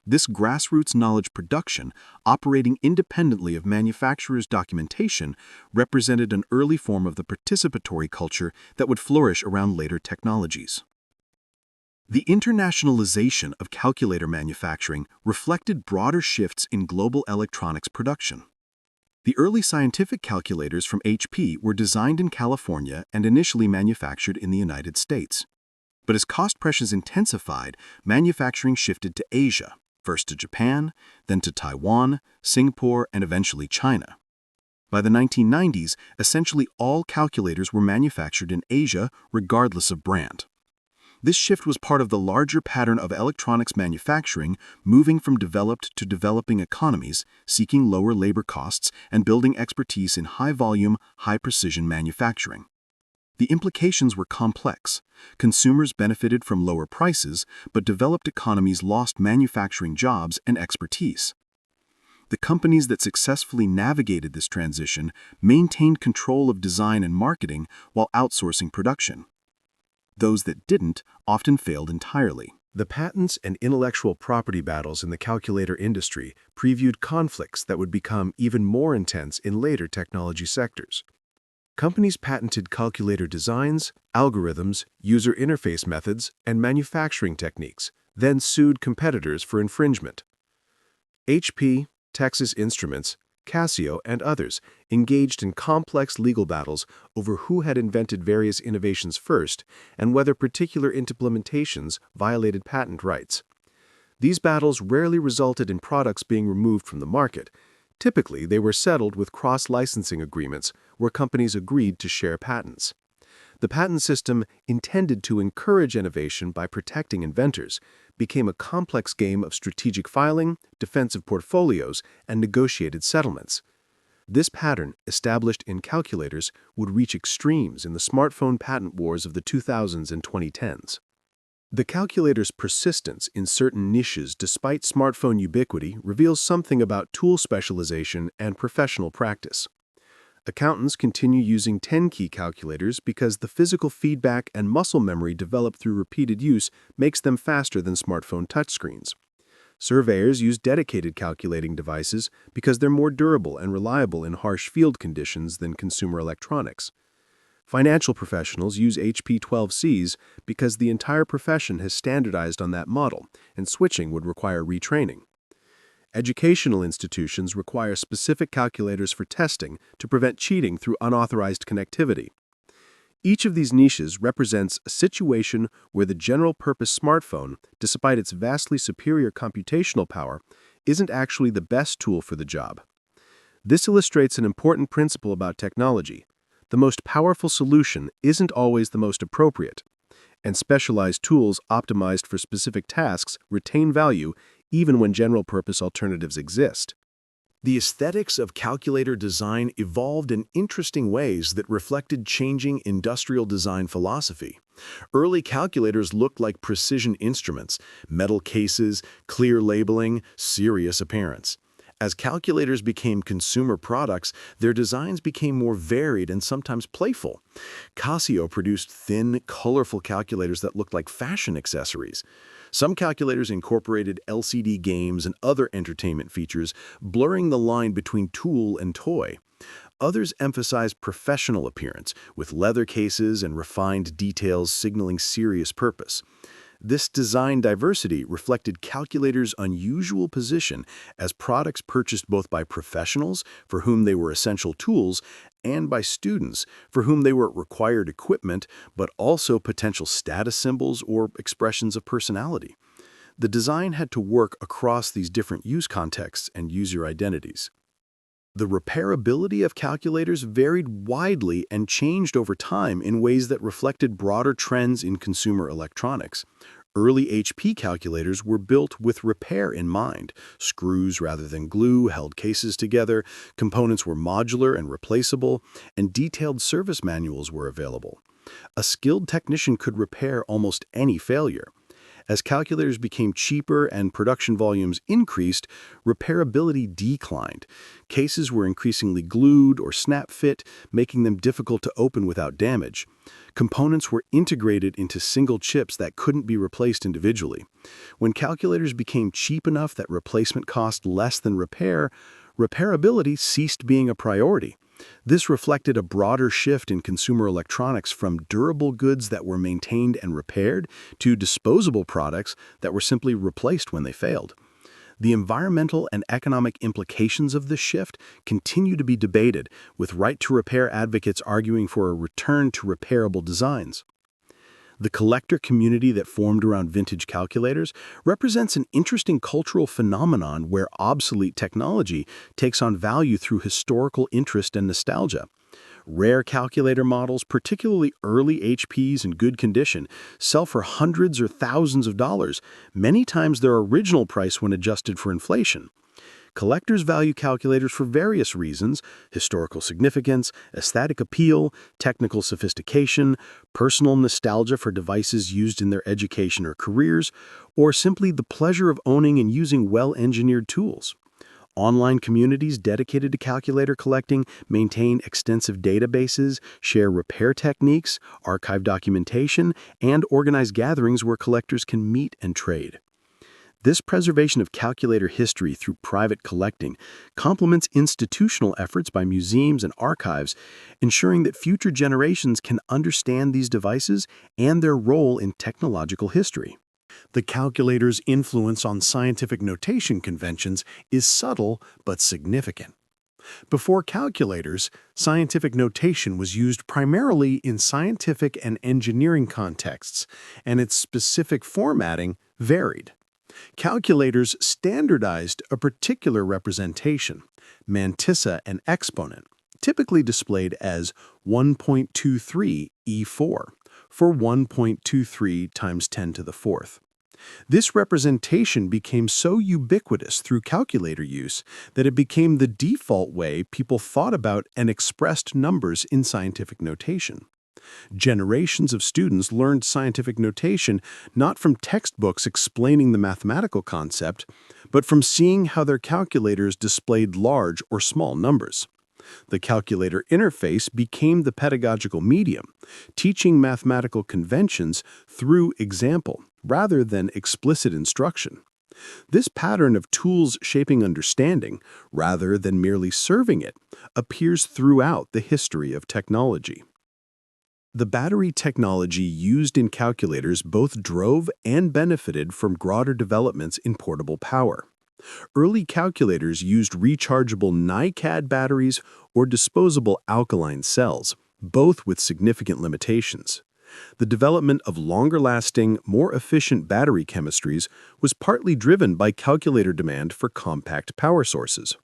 This grassroots knowledge production, operating independently of manufacturers' documentation, represented an early form of the participatory culture that would flourish around later technologies. The internationalization of calculator manufacturing reflected broader shifts in global electronics production. The early scientific calculators from HP were designed in California and initially manufactured in the United States. But as cost pressures intensified, manufacturing shifted to Asia, first to Japan, then to Taiwan, Singapore, and eventually China. By the 1990s, essentially all calculators were manufactured in Asia, regardless of brand. This shift was part of the larger pattern of electronics manufacturing moving from developed to developing economies, seeking lower labor costs and building expertise in high-volume, high-precision manufacturing. The implications were complex. Consumers benefited from lower prices, but developed economies lost manufacturing jobs and expertise. The companies that successfully navigated this transition maintained control of design and marketing while outsourcing production. Those that didn't often failed entirely. The patents and intellectual property battles in the calculator industry previewed conflicts that would become even more intense in later technology sectors. Companies patented calculator designs, algorithms, user interface methods, and manufacturing techniques, then sued competitors for infringement. HP, Texas Instruments, Casio, and others engaged in complex legal battles over who had invented various innovations first and whether particular implementations violated patent rights. These battles rarely resulted in products being removed from the market. Typically, they were settled with cross-licensing agreements where companies agreed to share patents. The patent system, intended to encourage innovation by protecting inventors, became a complex game of strategic filing, defensive portfolios, and negotiated settlements. This pattern, established in calculators, would reach extremes in the smartphone patent wars of the 2000s and 2010s. The calculator's persistence in certain niches despite smartphone ubiquity reveals something about tool specialization and professional practice. Accountants continue using 10-key calculators because the physical feedback and muscle memory developed through repeated use makes them faster than smartphone touchscreens. Surveyors use dedicated calculating devices because they're more durable and reliable in harsh field conditions than consumer electronics. Financial professionals use HP 12Cs because the entire profession has standardized on that model, and switching would require retraining. Educational institutions require specific calculators for testing to prevent cheating through unauthorized connectivity. Each of these niches represents a situation where the general-purpose smartphone, despite its vastly superior computational power, isn't actually the best tool for the job. This illustrates an important principle about technology. The most powerful solution isn't always the most appropriate, and specialized tools optimized for specific tasks retain value even when general-purpose alternatives exist. The aesthetics of calculator design evolved in interesting ways that reflected changing industrial design philosophy. Early calculators looked like precision instruments, metal cases, clear labeling, serious appearance. As calculators became consumer products, their designs became more varied and sometimes playful. Casio produced thin, colorful calculators that looked like fashion accessories. Some calculators incorporated LCD games and other entertainment features, blurring the line between tool and toy. Others emphasized professional appearance, with leather cases and refined details signaling serious purpose. This design diversity reflected calculators' unusual position as products purchased both by professionals, for whom they were essential tools, and by students, for whom they were required equipment, but also potential status symbols or expressions of personality. The design had to work across these different use contexts and user identities. The repairability of calculators varied widely and changed over time in ways that reflected broader trends in consumer electronics. Early HP calculators were built with repair in mind. Screws rather than glue held cases together, components were modular and replaceable, and detailed service manuals were available. A skilled technician could repair almost any failure. As calculators became cheaper and production volumes increased, repairability declined. Cases were increasingly glued or snap-fit, making them difficult to open without damage. Components were integrated into single chips that couldn't be replaced individually. When calculators became cheap enough that replacement cost less than repair, repairability ceased being a priority. This reflected a broader shift in consumer electronics from durable goods that were maintained and repaired to disposable products that were simply replaced when they failed. The environmental and economic implications of this shift continue to be debated, with right-to-repair advocates arguing for a return to repairable designs. The collector community that formed around vintage calculators represents an interesting cultural phenomenon where obsolete technology takes on value through historical interest and nostalgia. Rare calculator models, particularly early HPs in good condition, sell for hundreds or thousands of dollars, many times their original price when adjusted for inflation. Collectors value calculators for various reasons: historical significance, aesthetic appeal, technical sophistication, personal nostalgia for devices used in their education or careers, or simply the pleasure of owning and using well-engineered tools. Online communities dedicated to calculator collecting maintain extensive databases, share repair techniques, archive documentation, and organize gatherings where collectors can meet and trade. This preservation of calculator history through private collecting complements institutional efforts by museums and archives, ensuring that future generations can understand these devices and their role in technological history. The calculator's influence on scientific notation conventions is subtle but significant. Before calculators, scientific notation was used primarily in scientific and engineering contexts, and its specific formatting varied. Calculators standardized a particular representation, mantissa and exponent, typically displayed as 1.23 E4 for 1.23 times 10 to the fourth. This representation became so ubiquitous through calculator use that it became the default way people thought about and expressed numbers in scientific notation. Generations of students learned scientific notation not from textbooks explaining the mathematical concept, but from seeing how their calculators displayed large or small numbers. The calculator interface became the pedagogical medium, teaching mathematical conventions through example rather than explicit instruction. This pattern of tools shaping understanding, rather than merely serving it, appears throughout the history of technology. The battery technology used in calculators both drove and benefited from broader developments in portable power. Early calculators used rechargeable NiCad batteries or disposable alkaline cells, both with significant limitations. The development of longer-lasting, more efficient battery chemistries was partly driven by calculator demand for compact power sources.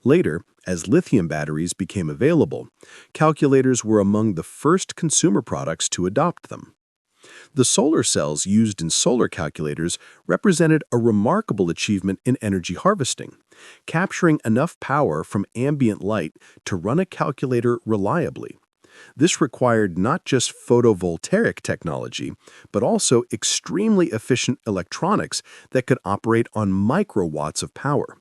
Later, as lithium batteries became available, calculators were among the first consumer products to adopt them. The solar cells used in solar calculators represented a remarkable achievement in energy harvesting, capturing enough power from ambient light to run a calculator reliably. This required not just photovoltaic technology, but also extremely efficient electronics that could operate on microwatts of power.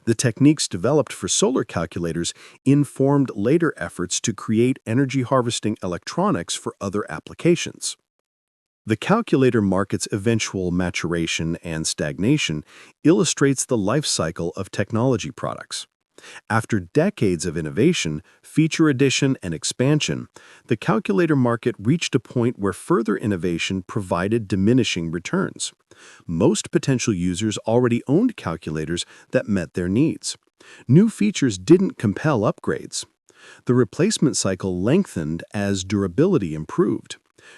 The techniques developed for solar calculators informed later efforts to create energy-harvesting electronics for other applications. The calculator market's eventual maturation and stagnation illustrates the life cycle of technology products. After decades of innovation, feature addition, and expansion, the calculator market reached a point where further innovation provided diminishing returns. Most potential users already owned calculators that met their needs. New features didn't compel upgrades. The replacement cycle lengthened as durability improved.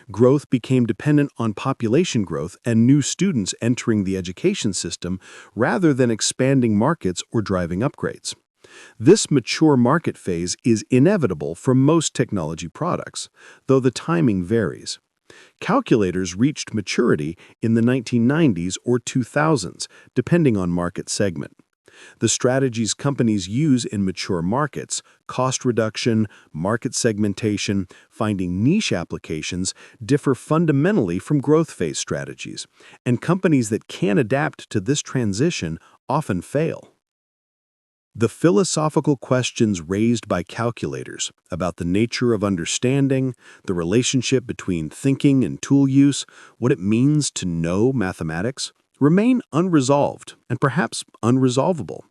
Growth became dependent on population growth and new students entering the education system rather than expanding markets or driving upgrades. This mature market phase is inevitable for most technology products, though the timing varies. Calculators reached maturity in the 1990s or 2000s, depending on market segment. The strategies companies use in mature markets, cost reduction, market segmentation, finding niche applications, differ fundamentally from growth phase strategies, and companies that can adapt to this transition often fail. The philosophical questions raised by calculators about the nature of understanding, the relationship between thinking and tool use, what it means to know mathematics, remain unresolved and perhaps unresolvable.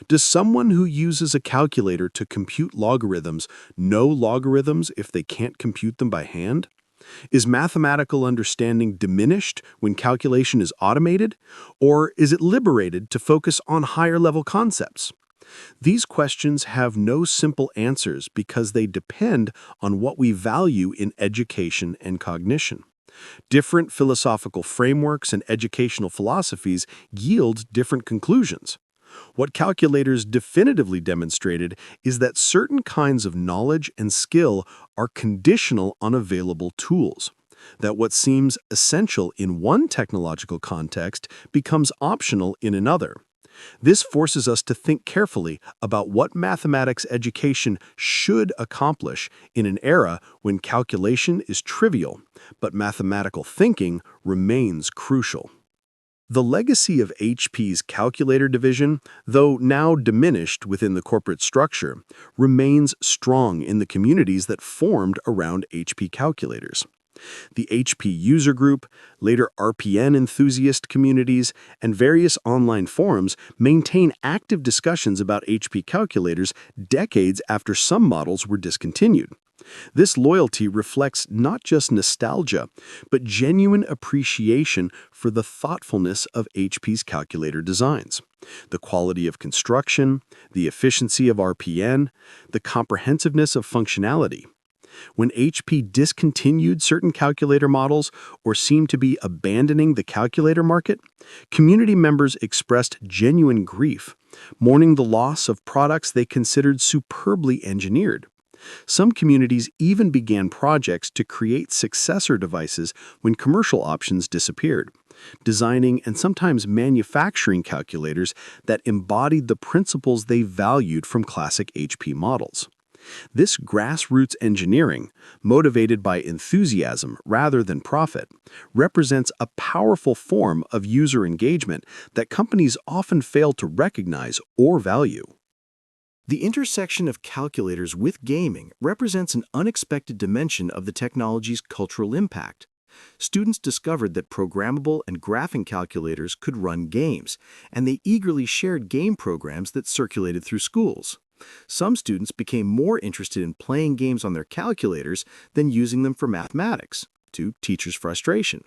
Does someone who uses a calculator to compute logarithms know logarithms if they can't compute them by hand? Is mathematical understanding diminished when calculation is automated, or is it liberated to focus on higher-level concepts? These questions have no simple answers because they depend on what we value in education and cognition. Different philosophical frameworks and educational philosophies yield different conclusions. What calculators definitively demonstrated is that certain kinds of knowledge and skill are conditional on available tools, that what seems essential in one technological context becomes optional in another. This forces us to think carefully about what mathematics education should accomplish in an era when calculation is trivial, but mathematical thinking remains crucial. The legacy of HP's calculator division, though now diminished within the corporate structure, remains strong in the communities that formed around HP calculators. The HP user group, later RPN enthusiast communities, and various online forums maintain active discussions about HP calculators decades after some models were discontinued. This loyalty reflects not just nostalgia, but genuine appreciation for the thoughtfulness of HP's calculator designs. The quality of construction, the efficiency of RPN, the comprehensiveness of functionality. When HP discontinued certain calculator models or seemed to be abandoning the calculator market, community members expressed genuine grief, mourning the loss of products they considered superbly engineered. Some communities even began projects to create successor devices when commercial options disappeared, designing and sometimes manufacturing calculators that embodied the principles they valued from classic HP models. This grassroots engineering, motivated by enthusiasm rather than profit, represents a powerful form of user engagement that companies often fail to recognize or value. The intersection of calculators with gaming represents an unexpected dimension of the technology's cultural impact. Students discovered that programmable and graphing calculators could run games, and they eagerly shared game programs that circulated through schools. Some students became more interested in playing games on their calculators than using them for mathematics, to teachers' frustration.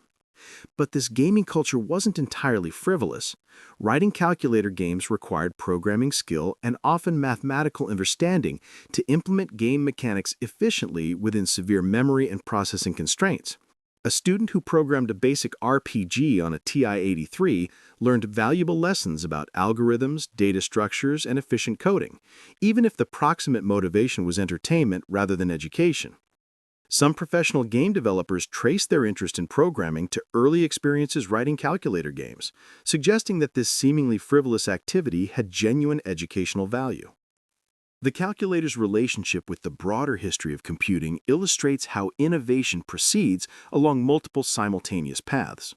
But this gaming culture wasn't entirely frivolous. Writing calculator games required programming skill and often mathematical understanding to implement game mechanics efficiently within severe memory and processing constraints. A student who programmed a basic RPG on a TI-83 learned valuable lessons about algorithms, data structures, and efficient coding, even if the proximate motivation was entertainment rather than education. Some professional game developers trace their interest in programming to early experiences writing calculator games, suggesting that this seemingly frivolous activity had genuine educational value. The calculator's relationship with the broader history of computing illustrates how innovation proceeds along multiple simultaneous paths.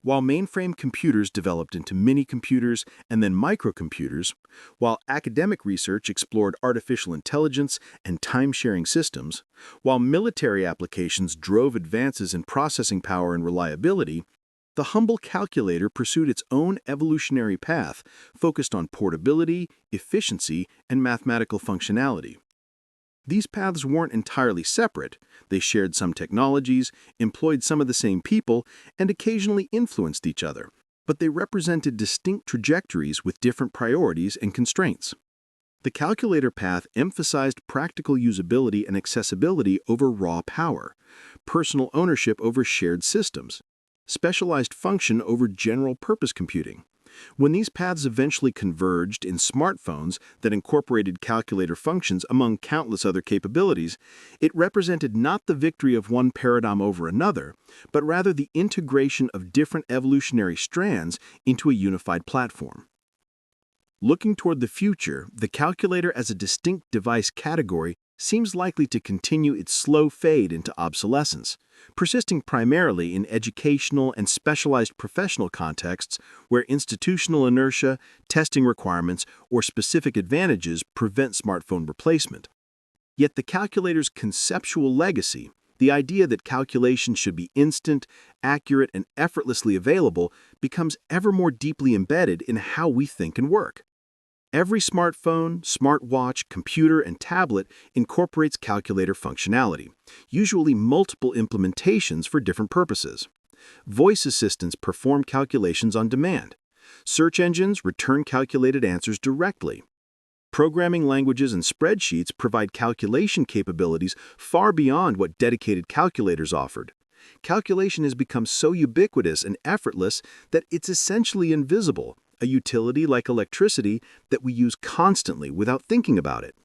While mainframe computers developed into mini-computers and then microcomputers, while academic research explored artificial intelligence and time-sharing systems, while military applications drove advances in processing power and reliability, the humble calculator pursued its own evolutionary path focused on portability, efficiency, and mathematical functionality. These paths weren't entirely separate. They shared some technologies, employed some of the same people, and occasionally influenced each other, but they represented distinct trajectories with different priorities and constraints. The calculator path emphasized practical usability and accessibility over raw power, personal ownership over shared systems, specialized function over general-purpose computing. When these paths eventually converged in smartphones that incorporated calculator functions among countless other capabilities, it represented not the victory of one paradigm over another, but rather the integration of different evolutionary strands into a unified platform. Looking toward the future, the calculator as a distinct device category seems likely to continue its slow fade into obsolescence, persisting primarily in educational and specialized professional contexts where institutional inertia, testing requirements, or specific advantages prevent smartphone replacement. Yet the calculator's conceptual legacy, the idea that calculation should be instant, accurate, and effortlessly available, becomes ever more deeply embedded in how we think and work. Every smartphone, smartwatch, computer, and tablet incorporates calculator functionality, usually multiple implementations for different purposes. Voice assistants perform calculations on demand. Search engines return calculated answers directly. Programming languages and spreadsheets provide calculation capabilities far beyond what dedicated calculators offered. Calculation has become so ubiquitous and effortless that it's essentially invisible, a utility like electricity that we use constantly without thinking about it.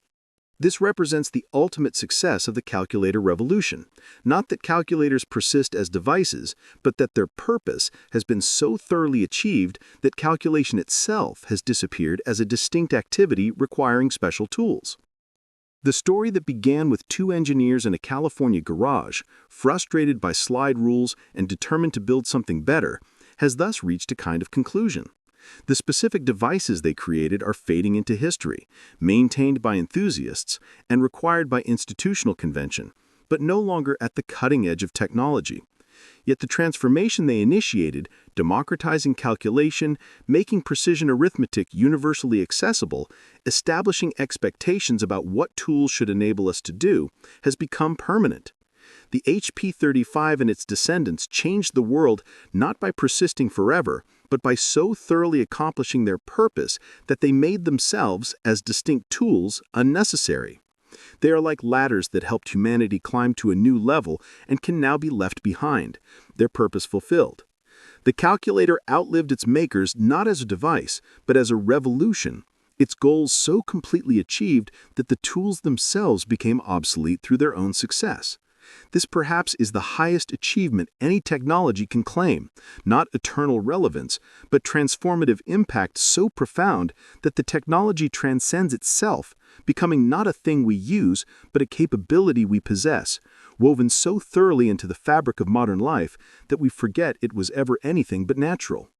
This represents the ultimate success of the calculator revolution. Not that calculators persist as devices, but that their purpose has been so thoroughly achieved that calculation itself has disappeared as a distinct activity requiring special tools. The story that began with two engineers in a California garage, frustrated by slide rules and determined to build something better, has thus reached a kind of conclusion. The specific devices they created are fading into history, maintained by enthusiasts and required by institutional convention, but no longer at the cutting edge of technology. Yet the transformation they initiated, democratizing calculation, making precision arithmetic universally accessible, establishing expectations about what tools should enable us to do, has become permanent. The HP 35 and its descendants changed the world not by persisting forever, but by so thoroughly accomplishing their purpose that they made themselves, as distinct tools, unnecessary. They are like ladders that helped humanity climb to a new level and can now be left behind, their purpose fulfilled. The calculator outlived its makers not as a device, but as a revolution, its goals so completely achieved that the tools themselves became obsolete through their own success. This perhaps is the highest achievement any technology can claim, not eternal relevance, but transformative impact so profound that the technology transcends itself, becoming not a thing we use, but a capability we possess, woven so thoroughly into the fabric of modern life that we forget it was ever anything but natural.